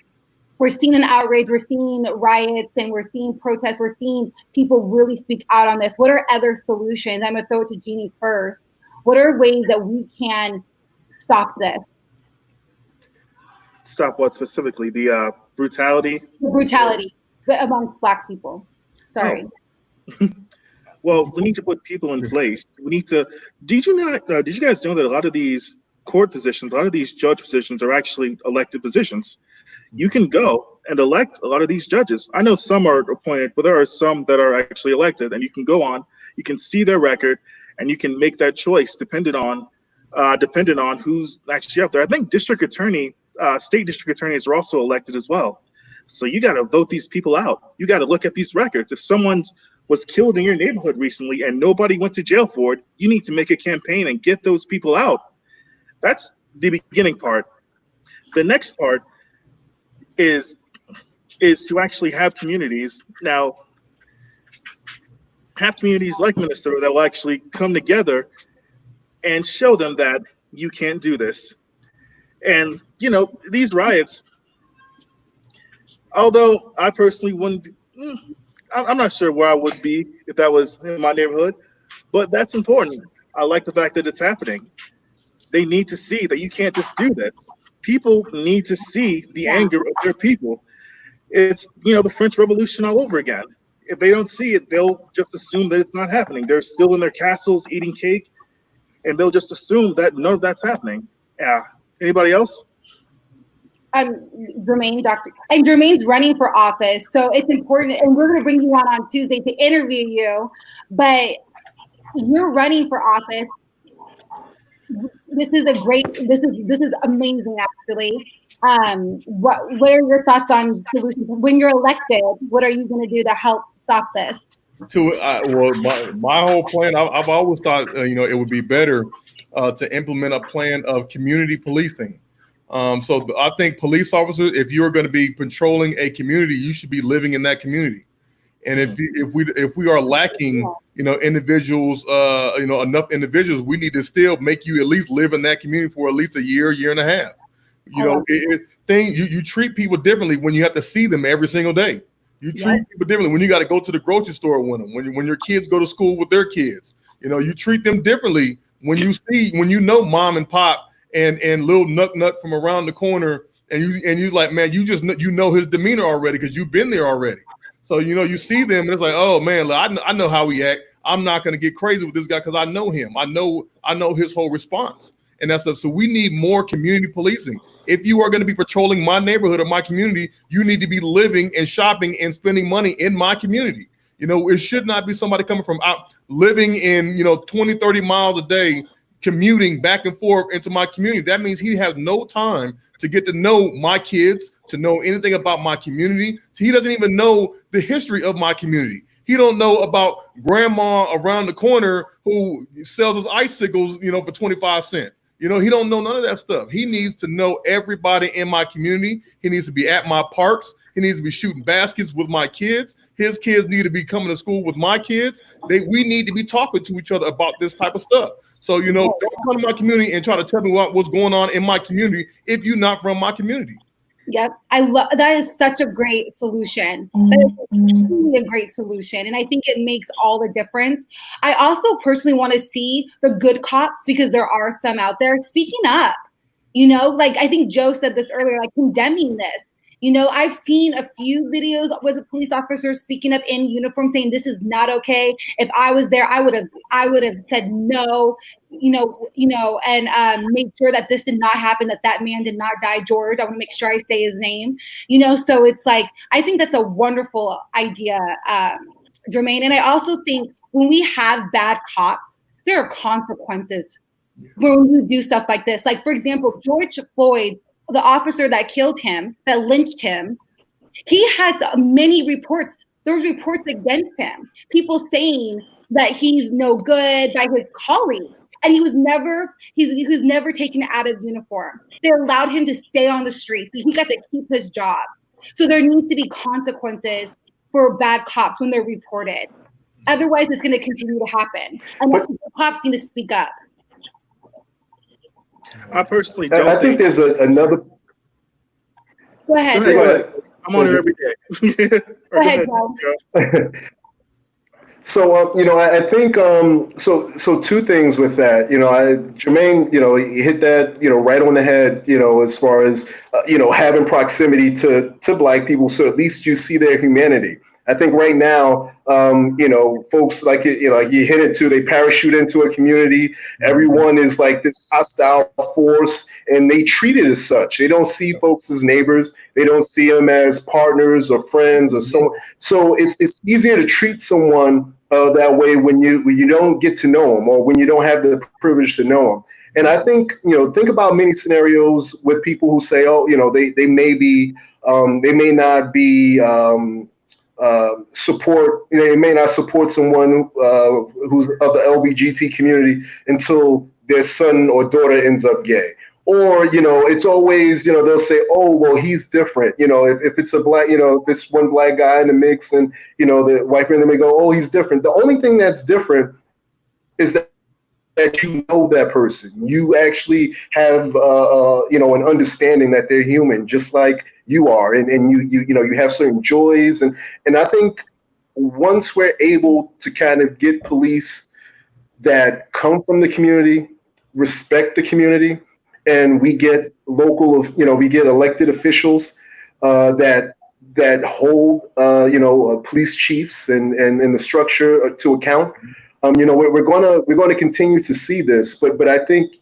we're seeing an outrage, we're seeing riots, and we're seeing protests, we're seeing people really speak out on this. What are other solutions? I'm gonna throw it to Genie first. What are ways that we can stop this? Stop what specifically? The brutality? The brutality amongst Black people. Sorry. Oh. Well, we need to put people in place. We need to. Did you guys know that a lot of these court positions, a lot of these judge positions are actually elected positions? You can go and elect a lot of these judges. I know some are appointed, but there are some that are actually elected, and you can go on, you can see their record, and you can make that choice dependent on who's actually up there. I think state district attorneys are also elected as well. So you got to vote these people out. You got to look at these records. If someone was killed in your neighborhood recently and nobody went to jail for it, you need to make a campaign and get those people out. That's the beginning part. The next part is to actually have communities. Now, have communities like Minnesota that will actually come together and show them that you can't do this. And, you know, these riots, although I personally wouldn't, I'm not sure where I would be if that was in my neighborhood, but that's important. I like the fact that it's happening. They need to see that you can't just do this. People need to see the anger of their people. It's, you know, the French Revolution all over again. If they don't see it, they'll just assume that it's not happening. They're still in their castles eating cake, and they'll just assume that none of that's happening. Yeah. Anybody else? Jermaine's running for office, so it's important, and we're going to bring you on Tuesday to interview you, but you're running for office. This is amazing, actually. What are your thoughts on solutions? When you're elected, what are you going to do to help stop this? My whole plan, I've always thought, it would be better to implement a plan of community policing. So I think police officers, if you're going to be patrolling a community, you should be living in that community. And if we are lacking, individuals, enough individuals, we need to still make you at least live in that community for at least a year and a half. You treat people differently when you have to see them every single day. You treat people differently when you got to go to the grocery store with them, when your kids go to school with their kids. You treat them differently when you know mom and pop and little nut from around the corner, and you like, man, you know his demeanor already because you've been there already. So you see them and it's like, oh man, I know how he act. I'm not gonna get crazy with this guy because I know him. I know his whole response and that stuff. So we need more community policing. If you are going to be patrolling my neighborhood or my community, you need to be living and shopping and spending money in my community. It should not be somebody coming from out living in 20, 30 miles a day, commuting back and forth into my community. That means he has no time to get to know my kids, to know anything about my community. So he doesn't even know the history of my community. He don't know about grandma around the corner who sells his icicles, for 25 cents. He don't know none of that stuff. He needs to know everybody in my community. He needs to be at my parks. He needs to be shooting baskets with my kids. His kids need to be coming to school with my kids. We need to be talking to each other about this type of stuff. So, don't come to my community and try to tell me what's going on in my community if you're not from my community. Yep. That is such a great solution. That is truly a great solution. And I think it makes all the difference. I also personally want to see the good cops, because there are some out there speaking up, I think Joe said this earlier, condemning this. I've seen a few videos with police officers speaking up in uniform saying this is not okay. If I was there, I would have said no, and made sure that this did not happen, that man did not die. George, I want to make sure I say his name, so it's I think that's a wonderful idea, Jermaine. And I also think when we have bad cops, there are consequences when you do stuff like this. For example, George Floyd, the officer that killed him, that lynched him, he has many reports. There's reports against him. People saying that he's no good by his colleagues. And he was never taken out of uniform. They allowed him to stay on the streets. He got to keep his job. So there needs to be consequences for bad cops when they're reported. Otherwise, it's going to continue to happen. And the cops need to speak up. I personally don't. I think there's another. Go ahead. Go ahead. I'm on here every day. Go ahead, Joe. So, I think, so two things with that, Jermaine, he hit that, right on the head, as far as, having proximity to Black people. So at least you see their humanity. I think right now, folks like you hit it too, they parachute into a community. Everyone is like this hostile force and they treat it as such. They don't see folks as neighbors. They don't see them as partners or friends or so. So it's easier to treat someone that way when you don't get to know them or when you don't have the privilege to know them. And I think, think about many scenarios with people who say, oh, they may be, they may not be support, they may not support someone who's of the LBGT community until their son or daughter ends up gay. Or, it's always, they'll say, oh, well, he's different. If it's a black, if it's one black guy in the mix and, the white person may go, oh, he's different. The only thing that's different is that you know that person. You actually have, an understanding that they're human, just like you are. And you have certain joys. And I think once we're able to kind of get police that come from the community, respect the community, and we get we get elected officials that hold, police chiefs and the structure to account. We're going to continue to see this, but I think,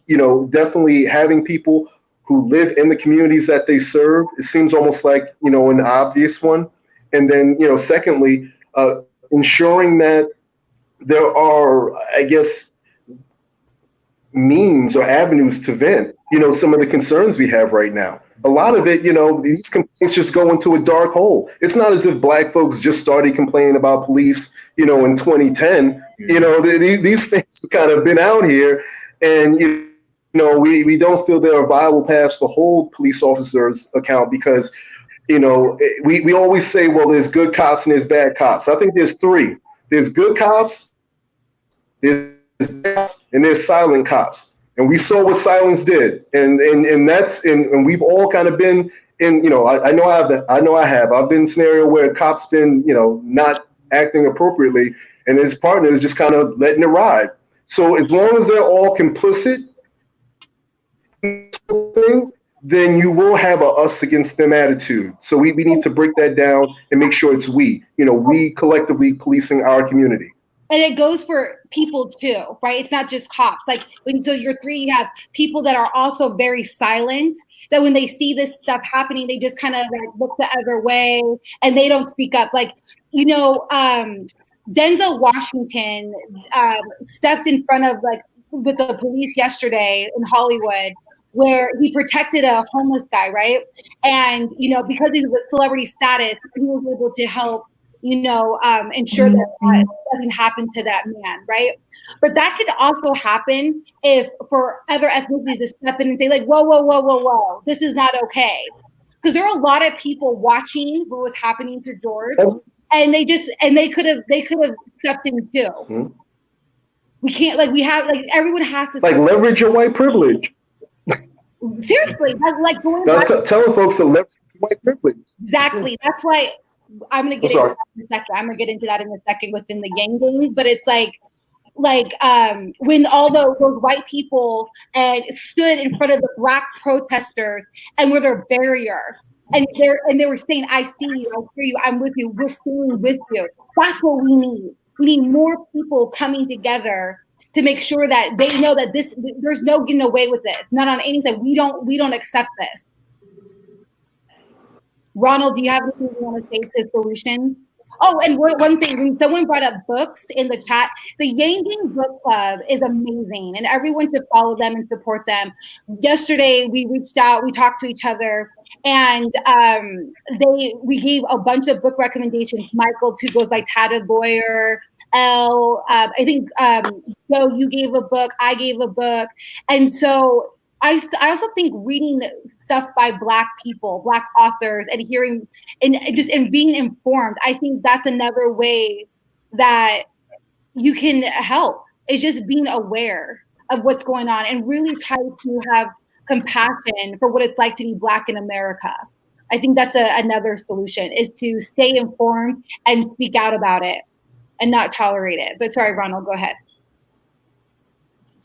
definitely having people who live in the communities that they serve, it seems almost like, an obvious one. And then, secondly, ensuring that there are, I guess, means or avenues to vent, some of the concerns we have right now. A lot of it, these complaints just go into a dark hole. It's not as if black folks just started complaining about police, in 2010. These things have kind of been out here, and we don't feel there are viable paths to hold police officers account because, we always say, well, there's good cops and there's bad cops. I think there's three. There's good cops, there's bad cops, and there's silent cops. And we saw what silence did, and we've all kind of been in. I know I have. I've been in a scenario where a cop's been, not acting appropriately, and his partner is just kind of letting it ride. So as long as they're all complicit, then you will have a us against them attitude. So we need to break that down and make sure it's we collectively policing our community. And it goes for people too, right? It's not just cops. Like so you're three, you have people that are also very silent, that when they see this stuff happening, they just kind of like look the other way and they don't speak up. Like, Denzel Washington stepped in front of with the police yesterday in Hollywood, where he protected a homeless guy, right? And, because he was celebrity status, he was able to help ensure that doesn't happen to that man, right? But that could also happen if for other ethnicities to step in and say whoa, this is not okay. Because there are a lot of people watching what was happening to George, and they could have stepped in too. Mm-hmm. We can't everyone has to leverage your white privilege. Seriously, going back. Telling folks to leverage white privilege. Exactly. That's why. I'm gonna get into that in a second. I'm gonna get into that in a second within the gang, but it's when all those white people stood in front of the black protesters and were their barrier, and they were saying, "I see you, I hear you, I'm with you, we're standing with you." That's what we need. We need more people coming together to make sure that they know that there's no getting away with this. Not on any side. We don't accept this. Ronald, do you have anything you want to say to solutions? Oh, and one thing, when someone brought up books in the chat, the Yang Gang Book Club is amazing, and everyone should follow them and support them. Yesterday, we reached out, we talked to each other, and we gave a bunch of book recommendations. Michael, who goes by Tatted Lawyer, I think Joe, you gave a book, I gave a book, and so I also think reading stuff by Black people, Black authors, and hearing and being informed, I think that's another way that you can help. It's just being aware of what's going on and really try to have compassion for what it's like to be Black in America. I think that's another solution, is to stay informed and speak out about it and not tolerate it. But sorry, Ronald, go ahead.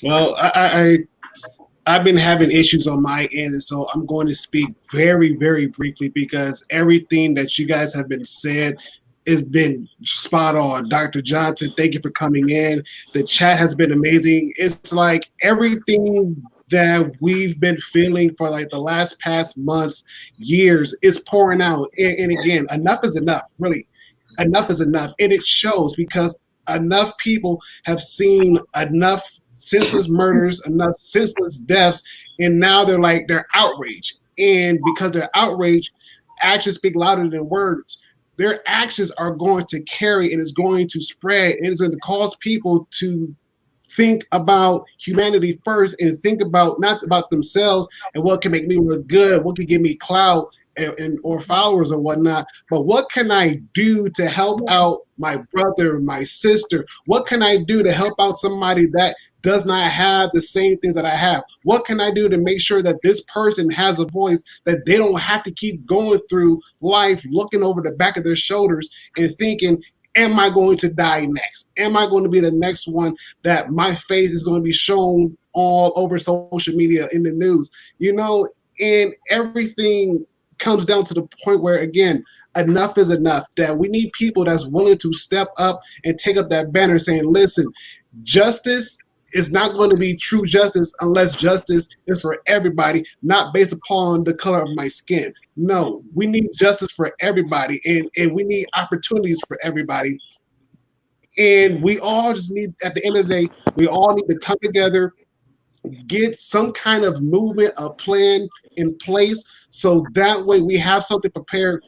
Well, I've been having issues on my end, and so I'm going to speak very, very briefly because everything that you guys have been said has been spot on. Dr. Johnson, thank you for coming in. The chat has been amazing. It's like everything that we've been feeling for the past months, years, is pouring out. And again, enough is enough, really. Enough is enough. And it shows because enough people have seen enough senseless murders, enough senseless deaths, and now they're outraged. And because they're outraged, actions speak louder than words. Their actions are going to carry and it's going to spread and it's going to cause people to think about humanity first and think about not about themselves and what can make me look good, what can give me clout and or followers or whatnot, but what can I do to help out my brother, my sister? What can I do to help out somebody that does not have the same things that I have? What can I do to make sure that this person has a voice, that they don't have to keep going through life looking over the back of their shoulders and thinking, am I going to die next? Am I going to be the next one that my face is going to be shown all over social media in the news? And everything comes down to the point where, again, enough is enough, that we need people that's willing to step up and take up that banner saying, listen, justice is not going to be true justice unless justice is for everybody, not based upon the color of my skin. No, we need justice for everybody, and we need opportunities for everybody. And we all just need, at the end of the day, we all need to come together, get some kind of movement, a plan in place, so that way we have something prepared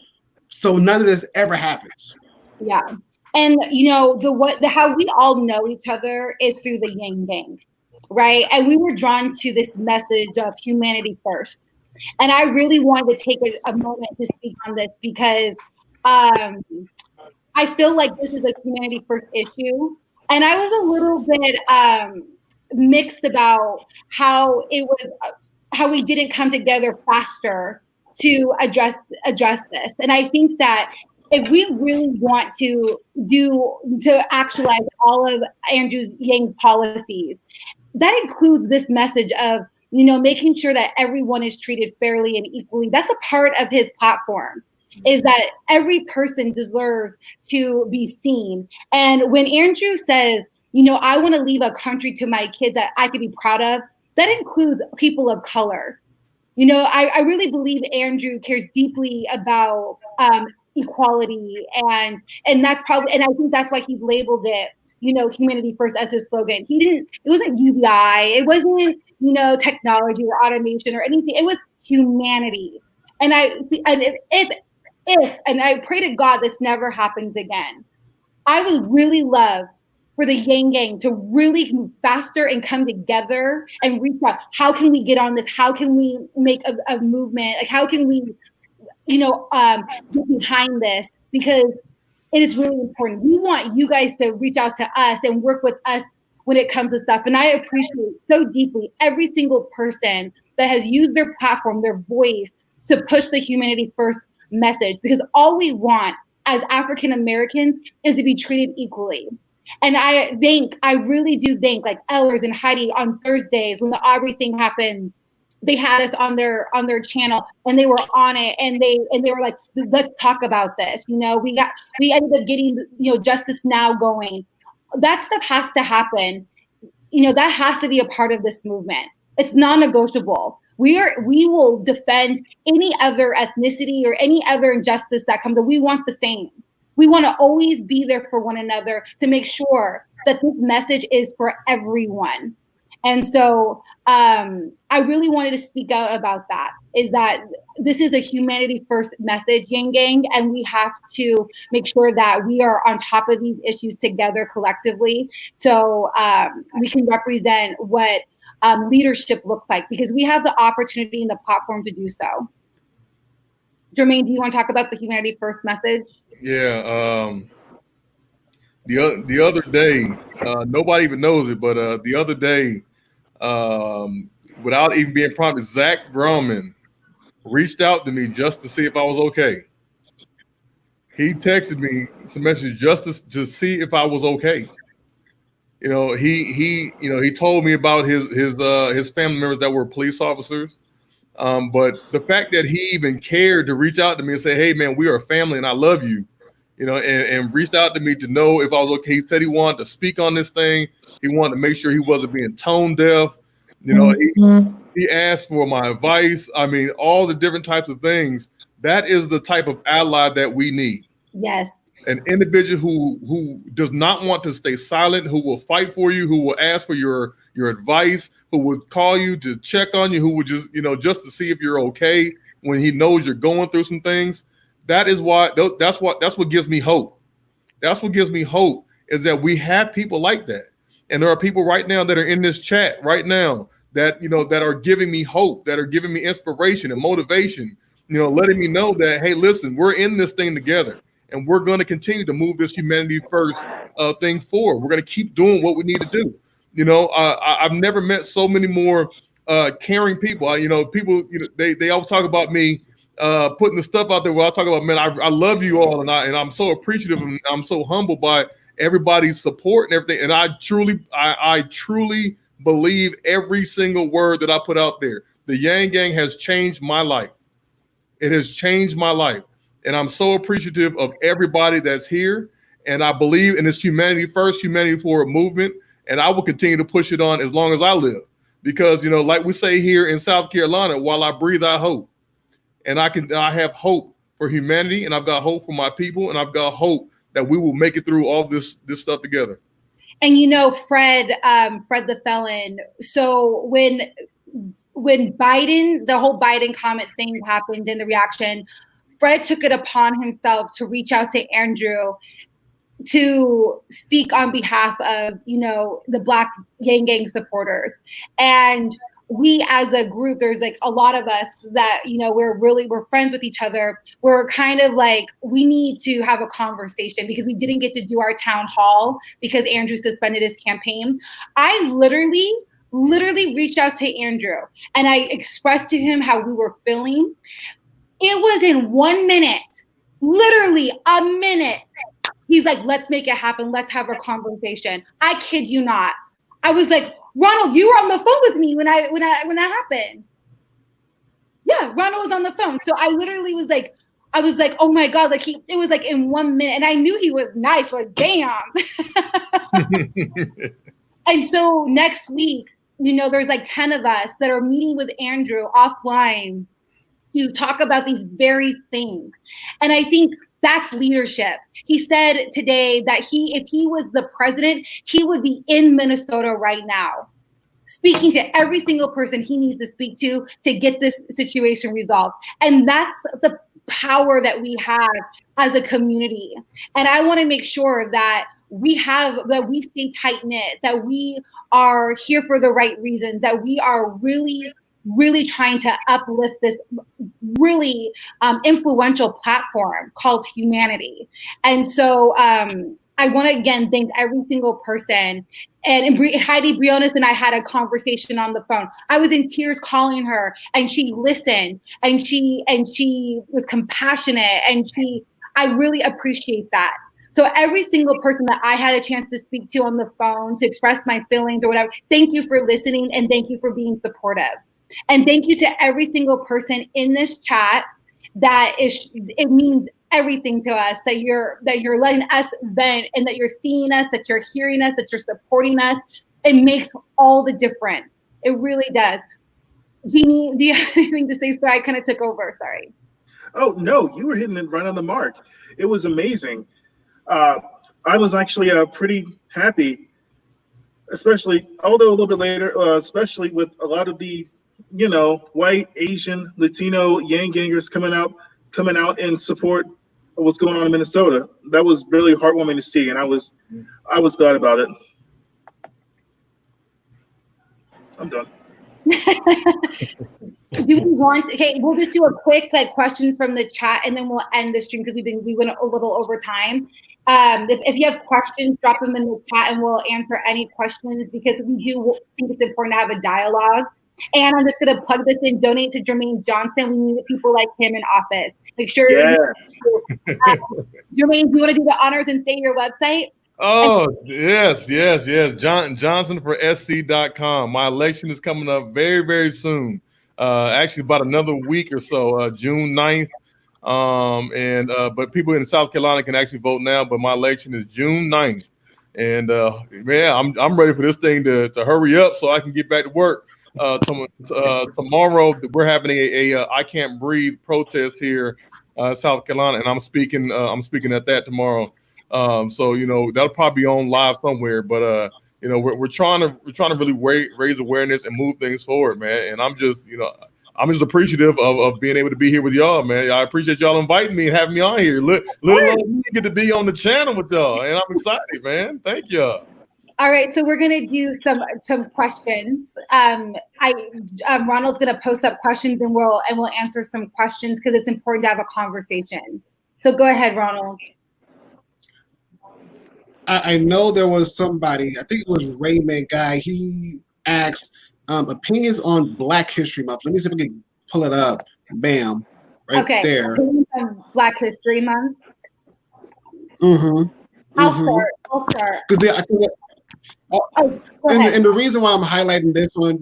so none of this ever happens. Yeah. And how we all know each other is through the Yang Gang, right? And we were drawn to this message of humanity first. And I really wanted to take a moment to speak on this because I feel like this is a humanity first issue. And I was a little bit mixed about how we didn't come together faster to address this. And I think that if we really want to actualize all of Andrew Yang's policies, that includes this message of, making sure that everyone is treated fairly and equally. That's a part of his platform, is that every person deserves to be seen. And when Andrew says, I want to leave a country to my kids that I could be proud of, that includes people of color. I really believe Andrew cares deeply about equality, and that's probably, and I think that's why he labeled it, humanity first as his slogan. It wasn't UBI, it wasn't, technology or automation or anything. It was humanity. And if I pray to God this never happens again, I would really love for the Yang Gang to really move faster and come together and reach out. How can we get on this? How can we make a movement? Like, how can we, get behind this? Because it is really important. We want you guys to reach out to us and work with us when it comes to stuff. And I appreciate so deeply every single person that has used their platform, their voice, to push the humanity first message, because all we want as African Americans is to be treated equally. And I really do think, like Ellers and Heidi on Thursdays when the Aubrey thing happened, they had us on their channel and they were on it, and they were like, let's talk about this. We ended up getting Justice Now going. That stuff has to happen. That has to be a part of this movement. It's non-negotiable. We will defend any other ethnicity or any other injustice that comes up. We want the same. We want to always be there for one another to make sure that this message is for everyone. And so I really wanted to speak out about that, is that this is a humanity first message, Yang Gang, and we have to make sure that we are on top of these issues together collectively, so we can represent what leadership looks like, because we have the opportunity and the platform to do so. Jermaine, do you want to talk about the humanity first message? Yeah. The other day, nobody even knows it, but the other day, without even being prompted, Zach Grumman reached out to me just to see if I was okay. He texted me some messages just to see if I was okay. He told me about his family members that were police officers. But the fact that he even cared to reach out to me and say, hey man, we are a family and I love you, and reached out to me to know if I was okay. He said he wanted to speak on this thing. He wanted to make sure he wasn't being tone deaf. He asked for my advice. I mean, all the different types of things. That is the type of ally that we need. Yes. An individual who does not want to stay silent, who will fight for you, who will ask for your your advice, who would call you to check on you, who would just, just to see if you're okay when he knows you're going through some things. That's what gives me hope. That's what gives me hope, is that we have people like that. And there are people right now that are in this chat right now that, that are giving me hope, that are giving me inspiration and motivation, letting me know that, hey, listen, we're in this thing together, and we're going to continue to move this humanity first thing forward. We're going to keep doing what we need to do. I've never met so many more caring people. People, they always talk about me putting the stuff out there where I talk about, man, I love you all, and I'm so appreciative, and I'm so humbled by everybody's support and everything. And I truly believe every single word that I put out there. The Yang Gang has changed my life. It has changed my life. And I'm so appreciative of everybody that's here. And I believe in this humanity first, humanity forward movement. And I will continue to push it on as long as I live. Because, like we say here in South Carolina, while I breathe, I hope. And I have hope for humanity, and I've got hope for my people, and I've got hope that we will make it through all this stuff together. And Fred the felon. So when Biden, the whole Biden comment thing happened in the reaction, Fred took it upon himself to reach out to Andrew to speak on behalf of, the Black Yang Gang supporters. And we as a group, there's like a lot of us that, we're friends with each other. We're kind of like, we need to have a conversation because we didn't get to do our town hall because Andrew suspended his campaign. I literally reached out to Andrew and I expressed to him how we were feeling. It was in 1 minute, literally a minute. He's like, let's make it happen. Let's have a conversation. I kid you not. I was like, Ronald, you were on the phone with me when that happened. Yeah, Ronald was on the phone. So I literally was like, oh my God, like it was like in 1 minute. And I knew he was nice, but damn. And so next week, there's like 10 of us that are meeting with Andrew offline to talk about these very things. And I think that's leadership. He said today that if he was the president, he would be in Minnesota right now, speaking to every single person he needs to speak to get this situation resolved. And that's the power that we have as a community. And I want to make sure that we stay tight knit, that we are here for the right reasons, that we are really trying to uplift this really influential platform called humanity. And so I want to again thank every single person. And Heidi Briones and I had a conversation on the phone. I was in tears calling her, and she listened, and she was compassionate, and I really appreciate that. So every single person that I had a chance to speak to on the phone to express my feelings or whatever, thank you for listening, and thank you for being supportive. And thank you to every single person in this chat it means everything to us that you're letting us vent, and that you're seeing us, that you're hearing us, that you're supporting us. It makes all the difference. It really does. Genie, do you have anything to say? Sorry, I kind of took over. Sorry. Oh, no, you were hitting it right on the mark. It was amazing. I was actually pretty happy, especially, although a little bit later, especially with a lot of the white, Asian, Latino Yang Gangers coming out in support of what's going on in Minnesota. That was really heartwarming to see, and I was glad about it. I'm done. Okay, we'll just do a quick questions from the chat, and then we'll end the stream because we went a little over time. If you have questions, drop them in the chat, and we'll answer any questions because we do think it's important to have a dialogue. And I'm just going to plug this in. Donate to Jermaine Johnson. We need people like him in office. Make sure. Yes. Jermaine, do you want to do the honors and say your website? Oh, yes. JohnSonforSC.com. My election is coming up very, very soon. Actually, about another week or so, June 9th. But people in South Carolina can actually vote now. But my election is June 9th. And man, I'm ready for this thing to hurry up so I can get back to work. Tomorrow we're having a I Can't Breathe protest here South Carolina, and I'm speaking at that tomorrow. So that'll probably be on live somewhere, but You know, we're trying to really raise awareness and move things forward, man. And I'm just appreciative of being able to be here with y'all, man. I appreciate y'all inviting me and having me on here. Little old me get to be on the channel with y'all, and I'm excited, man. Thank y'all. All right, so we're gonna do some questions. Ronald's gonna post up questions, and we'll answer some questions because it's important to have a conversation. So go ahead, Ronald. I know there was somebody, I think it was Raymond guy. He asked opinions on Black History Month. Let me see if I can pull it up. Bam, right there. Opinions on Black History Month. I'll start. Because and the reason why I'm highlighting this one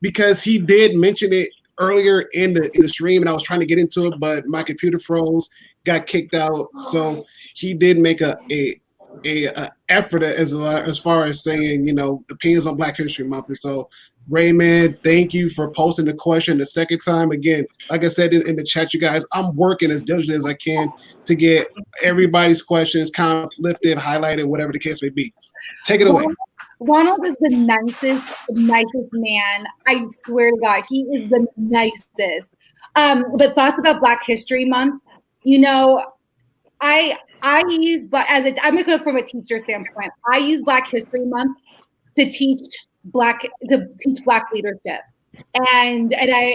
because he did mention it earlier in the stream, and I was trying to get into it, but my computer froze, got kicked out. So he did make a effort as far as saying, you know, opinions on Black History Month. And so, Raymond, thank you for posting the question the second time. Again, like I said in the chat, you guys, I'm working as diligently as I can to get everybody's questions kind of lifted, highlighted, whatever the case may be. Take it away. Ronald is the nicest man. I swear to God, he is the nicest. But thoughts about Black History Month, you know, I use, but I'm looking from a teacher standpoint, I use Black History Month to teach Black leadership. But I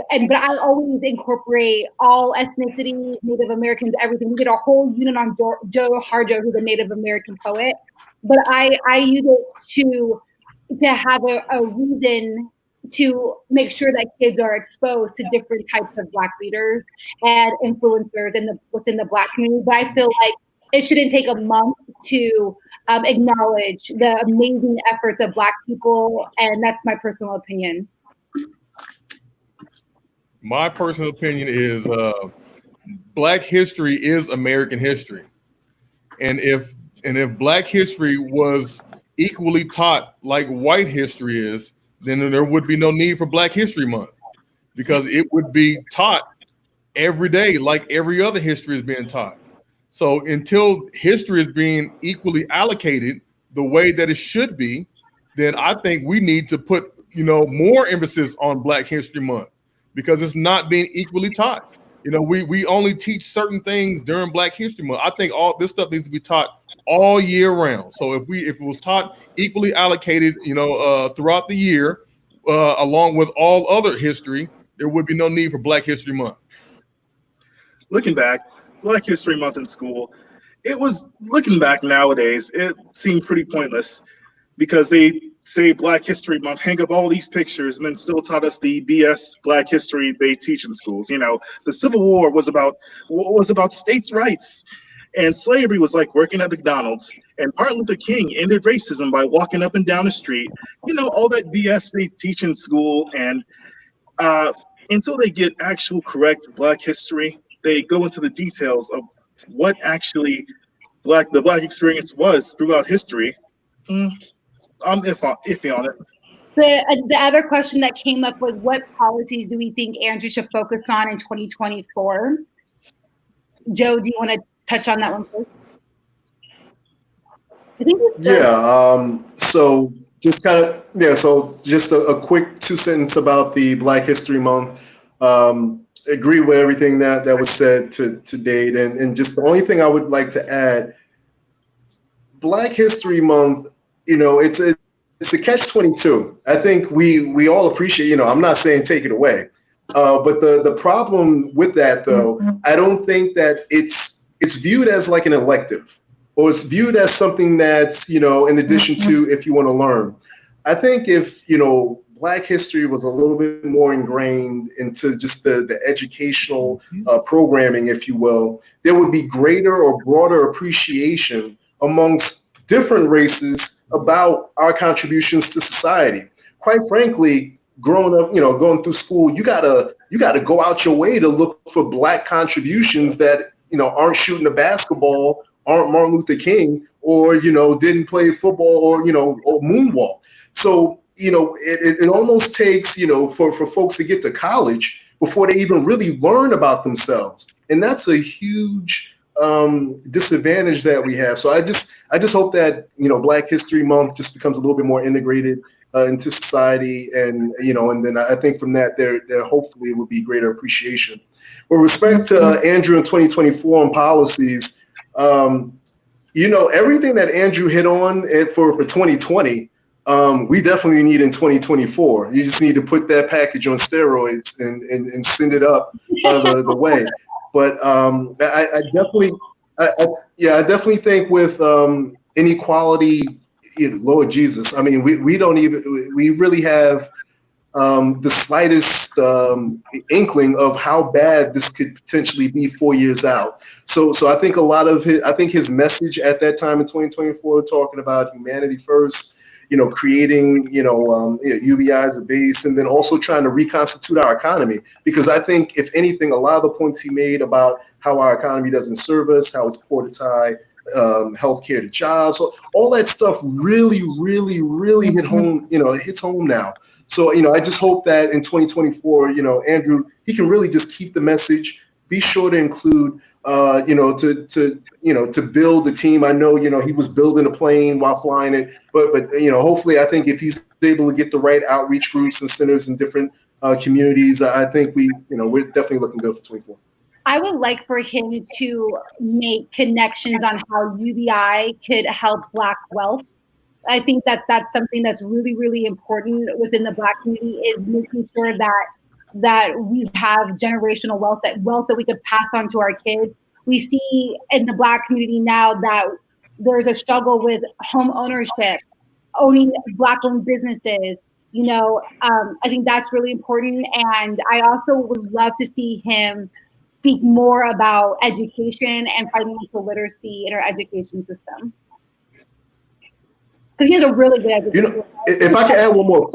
always incorporate all ethnicities, Native Americans, everything. We did a whole unit on Joe Harjo, who's a Native American poet. But I use it to have a reason to make sure that kids are exposed to different types of Black leaders and influencers within the Black community. But I feel like it shouldn't take a month to acknowledge the amazing efforts of Black people, and that's my personal opinion. My personal opinion is Black history is American history, and if Black history was equally taught like white history is, then there would be no need for Black History Month, because it would be taught every day like every other history is being taught. So until history is being equally allocated the way that it should be, then I think we need to put, you know, more emphasis on Black History Month, because it's not being equally taught. You know, we only teach certain things during Black History Month. I think all this stuff needs to be taught all year round. So if it was taught equally allocated, you know, throughout the year, along with all other history, there would be no need for Black History Month. Looking back, Black History Month in school, looking back nowadays, it seemed pretty pointless, because they say Black History Month, hang up all these pictures, and then still taught us the BS Black history they teach in schools. You know, the Civil War was about states' rights, and slavery was like working at McDonald's, and Martin Luther King ended racism by walking up and down the street. You know, all that BS they teach in school, and until they get actual correct Black history, they go into the details of what actually the Black experience was throughout history. I'm iffy on it. The other question that came up was, what policies do we think Andrew should focus on in 2024? Joe, do you want to touch on that one first? I think so just kind of, so just a quick 2 sentence about the Black History Month. Agree with everything that was said to date, and just the only thing I would like to add, Black History Month, you know, it's a catch-22. I think we all appreciate, you know, I'm not saying take it away, but the problem with that, though, I don't think that it's viewed as like an elective, or it's viewed as something that's, you know, in addition to if you want to learn. I think if, you know, Black history was a little bit more ingrained into just the educational programming, if you will, there would be greater or broader appreciation amongst different races about our contributions to society. Quite frankly, growing up, you know, going through school, you gotta go out your way to look for Black contributions that, you know, aren't shooting a basketball, aren't Martin Luther King, or, you know, didn't play football, or, you know, or moonwalk. So, you know, it almost takes, you know, for folks to get to college before they even really learn about themselves. And that's a huge disadvantage that we have. So I just hope that, Black History Month just becomes a little bit more integrated into society, and and then I think from that there hopefully will be greater appreciation. With respect to Andrew in 2024 on policies, everything that Andrew hit on for 2020, we definitely need in 2024. You just need to put that package on steroids and send it up the way. But I definitely think with inequality, Lord Jesus, I mean, we really have the slightest inkling of how bad this could potentially be 4 years out. So I think his message at that time in 2024, talking about humanity first, creating, UBI as a base, and then also trying to reconstitute our economy. Because I think, if anything, a lot of the points he made about how our economy doesn't serve us, how it's poor to tie healthcare to jobs, so all that stuff really, really, really hit home. It hits home now. So, I just hope that in 2024, Andrew, he can really just keep the message, be sure to include, to build the team. I know, he was building a plane while flying it, but hopefully, I think if he's able to get the right outreach groups and centers in different communities, I think we're definitely looking good for 24. I would like for him to make connections on how UBI could help Black wealth. I think that that's something that's really, really important within the Black community, is making sure that we have generational wealth that we could pass on to our kids. We see in the Black community now that there's a struggle with home ownership, owning Black-owned businesses. I think that's really important. And I also would love to see him speak more about education and financial literacy in our education system. Because he has a really good education. If I can add one more,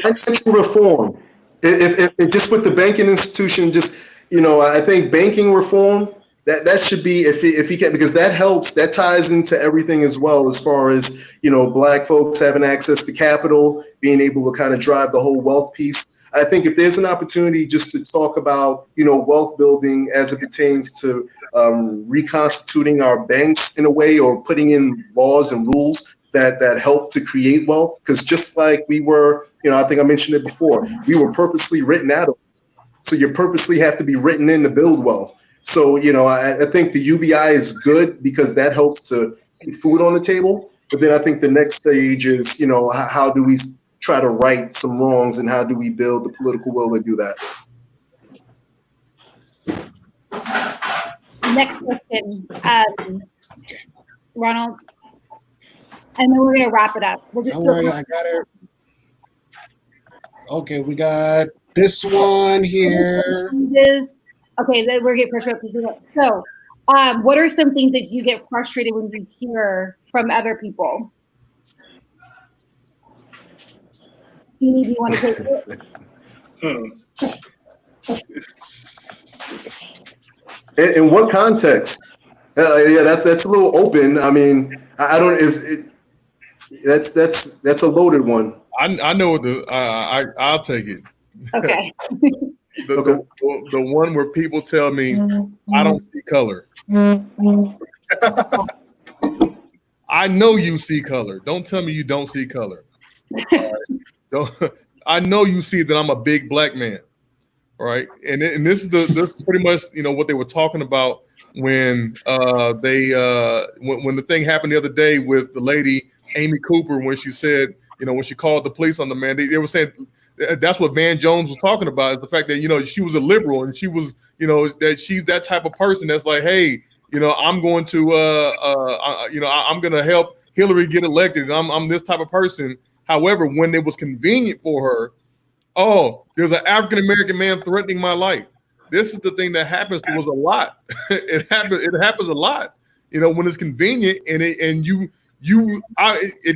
financial reform. If just with the banking institution, I think banking reform, that should be, if he can, because that ties into everything as well, as far as, Black folks having access to capital, being able to kind of drive the whole wealth piece. I think if there's an opportunity just to talk about, wealth building as it pertains to reconstituting our banks in a way, or putting in laws and rules that help to create wealth, because just like we were, I think I mentioned it before, we were purposely written out of it. So you purposely have to be written in to build wealth. So, I think the UBI is good because that helps to keep food on the table. But then I think the next stage is, how do we try to right some wrongs, and how do we build the political will to do that? Next question, Ronald. And then we're going to wrap it up. Don't worry, I got it. Okay, we got this one here. Okay, then we're getting frustrated. So, what are some things that you get frustrated when you hear from other people? Genie, do you want to take it? In what context? That's a little open. I mean, I don't. That's a loaded one. I know what I'll take it. Okay. The one where people tell me I don't see color. I know you see color. Don't tell me you don't see color. I know you see that I'm a big Black man, right? And this is pretty much what they were talking about when when the thing happened the other day with the lady Amy Cooper, when she said, when she called the police on the man, they were saying that's what Van Jones was talking about, is the fact that she was a liberal, and she was that she's that type of person that's like, hey, I'm going to I'm going to help Hillary get elected, and I'm this type of person. However, when it was convenient for her, there's an African American man threatening my life. This is the thing that happens to us a lot. It happens a lot. When it's convenient, and if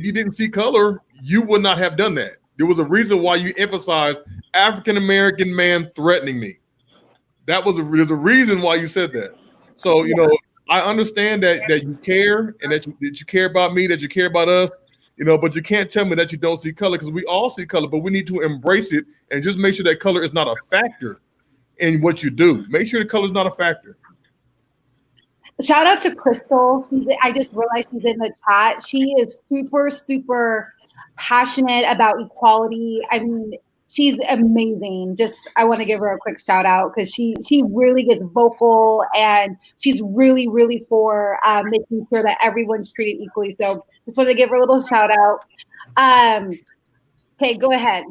you didn't see color, you would not have done that. There was a reason why you emphasized African American man threatening me. There's a reason why you said that. So I understand that you care, and that you care about me, that you care about us. But you can't tell me that you don't see color, because we all see color, but we need to embrace it and just make sure that color is not a factor in what you do. Make sure the color is not a factor. Shout out to Crystal. I just realized she's in the chat. She is super, super passionate about equality. I mean, she's amazing. I want to give her a quick shout out because she really gets vocal and she's really, really for making sure that everyone's treated equally. So just want to give her a little shout out. Okay, go ahead.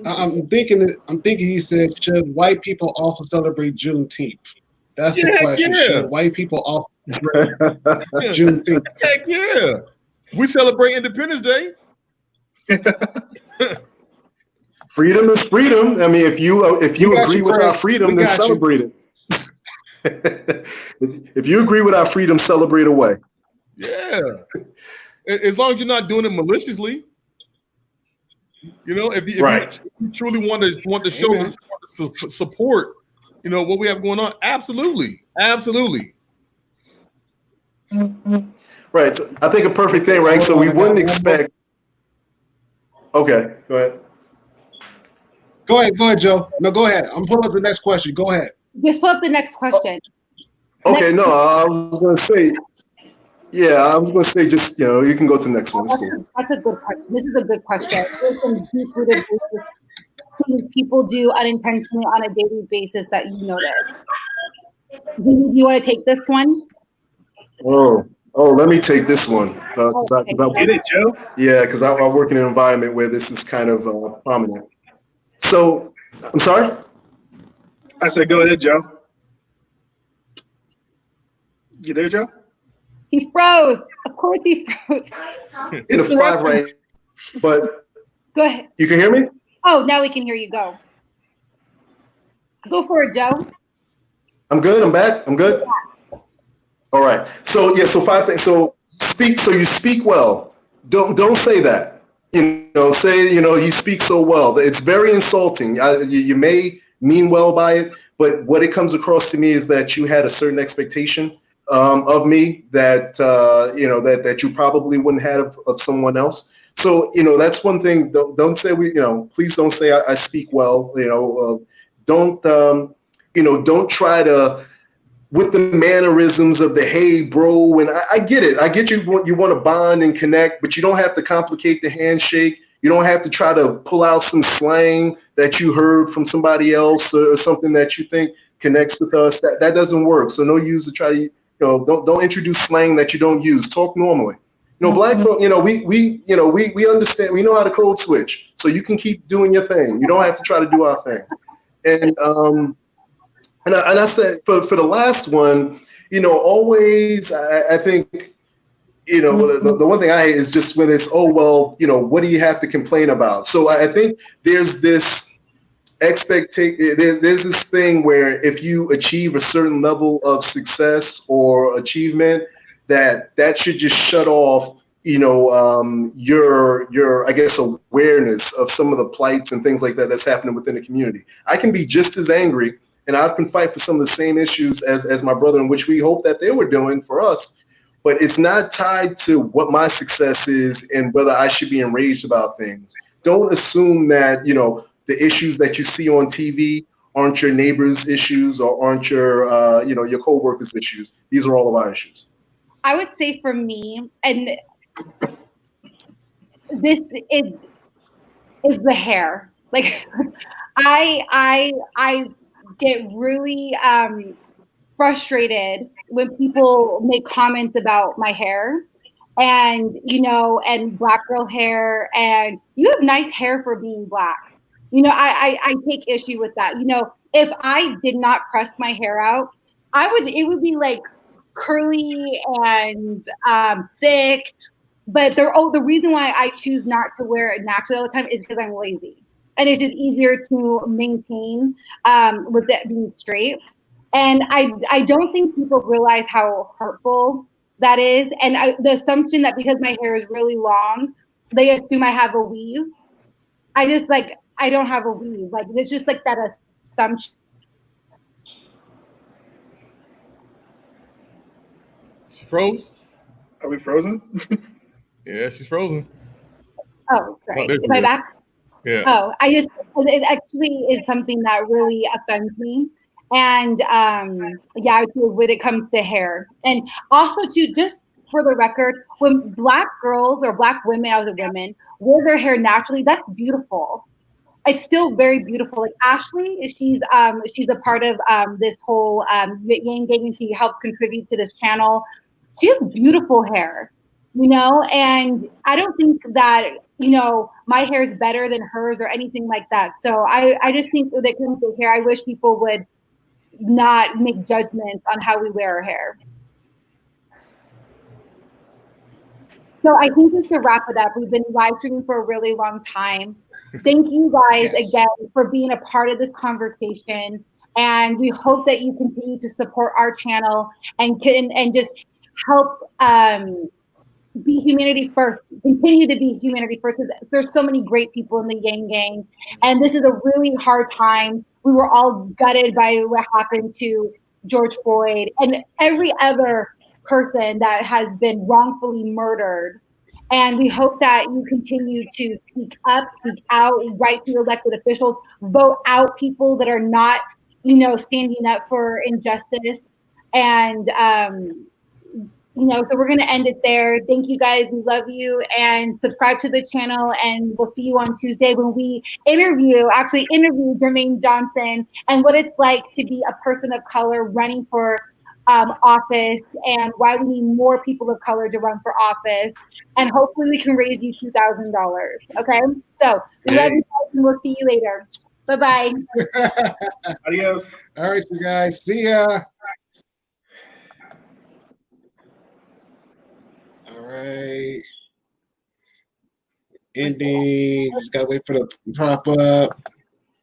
I'm thinking you said, should white people also celebrate Juneteenth? That's the question. Yeah. Should white people also celebrate Juneteenth? Heck yeah. We celebrate Independence Day. Freedom is freedom. I mean, if you agree with our freedom, then celebrate it. If you agree with our freedom, celebrate away. Yeah. As long as you're not doing it maliciously. You know, if you truly want to show support, you know, what we have going on, absolutely. Right. So I think a perfect thing, right? So we wouldn't expect. Okay, go ahead. Go ahead, Joe. No, go ahead. I'm pulling up the next question. Go ahead. Just pull up the next question. Okay, no, I was going to say. Yeah, I was going to say just, you know, you can go to the next one. That's a good question. This is a good question. There's some deep-rooted things people do unintentionally on a daily basis that you notice. Do you want to take this one? Oh, let me take this one. Get it, Joe? Yeah, because I work in an environment where this is kind of prominent. So, I'm sorry? I said, go ahead, Joe. You there, Joe? He froze. Of course he froze. It's a 5 right, but go ahead. You can hear me? Oh, now we can hear you. Go for it, Joe. I'm good. I'm back. I'm good. Yeah. All right. So yeah. So 5 things. So speak. So you speak well. Don't say that. You know. Say you speak so well. It's very insulting. You may mean well by it, but what it comes across to me is that you had a certain expectation of me that that you probably wouldn't have of someone else. So that's one thing. Don't say please don't say I speak well. Don't try to with the mannerisms of the hey bro. And I get it. I get you want to bond and connect, but you don't have to complicate the handshake. You don't have to try to pull out some slang that you heard from somebody else or something that you think connects with us. That doesn't work. So no use to try to don't introduce slang that you don't use. Talk normally. Black folk, we understand. We know how to code switch. So you can keep doing your thing. You don't have to try to do our thing. And I said for the last one, always I think the one thing I hate is just when it's what do you have to complain about? So I think there's this expectation. There's this thing where if you achieve a certain level of success or achievement, that should just shut off your I guess awareness of some of the plights and things like that that's happening within the community. I can be just as angry and I can fight for some of the same issues as my brother, in which we hope that they were doing for us, but it's not tied to what my success is and whether I should be enraged about things. Don't assume that the issues that you see on TV aren't your neighbor's issues or aren't your your co-workers' issues. These are all of our issues. I would say for me, and this is the hair. Like I get really frustrated when people make comments about my hair and and black girl hair, and you have nice hair for being black. I take issue with that. If I did not press my hair out, it would be like curly and thick. But the reason why I choose not to wear it naturally all the time is because I'm lazy. And it's just easier to maintain with it being straight. And I don't think people realize how hurtful that is. And the assumption that because my hair is really long, they assume I have a weave. I don't have a weave. Like, it's just like that assumption. She froze? Are we frozen? Yeah, she's frozen. Oh, great. Am I back? Yeah. Oh, it actually is something that really offends me. And yeah, when it comes to hair. And also too, just for the record, when Black girls or Black women, I was a women, wear their hair naturally, that's beautiful. It's still very beautiful. Like Ashley, she's a part of this whole Yang Gang, and she helps contribute to this channel. She has beautiful hair, you know, and I don't think that, you know, my hair is better than hers or anything like that. So I just think that it comes to hair. I wish people would not make judgments on how we wear our hair. So I think we should wrap it up. We've been live streaming for a really long time. Thank you guys again for being a part of this conversation. And we hope that you continue to support our channel and just help be humanity first, continue to be humanity first. There's so many great people in the Yang Gang, and this is a really hard time. We were all gutted by what happened to George Floyd and every other person that has been wrongfully murdered. And we hope that you continue to speak up, speak out, write to your elected officials, vote out people that are not, you know, standing up for injustice. And you know, so we're going to end it there. Thank you guys. We love you, and subscribe to the channel, and we'll see you on Tuesday when we interview Jermaine Johnson and what it's like to be a person of color running for office, and why we need more people of color to run for office. And hopefully we can raise you $2,000. Okay. So we love you guys, and we'll see you later. Bye-bye. Adios. All right, you guys. See ya. All right. Ending. Just gotta wait for the pop up.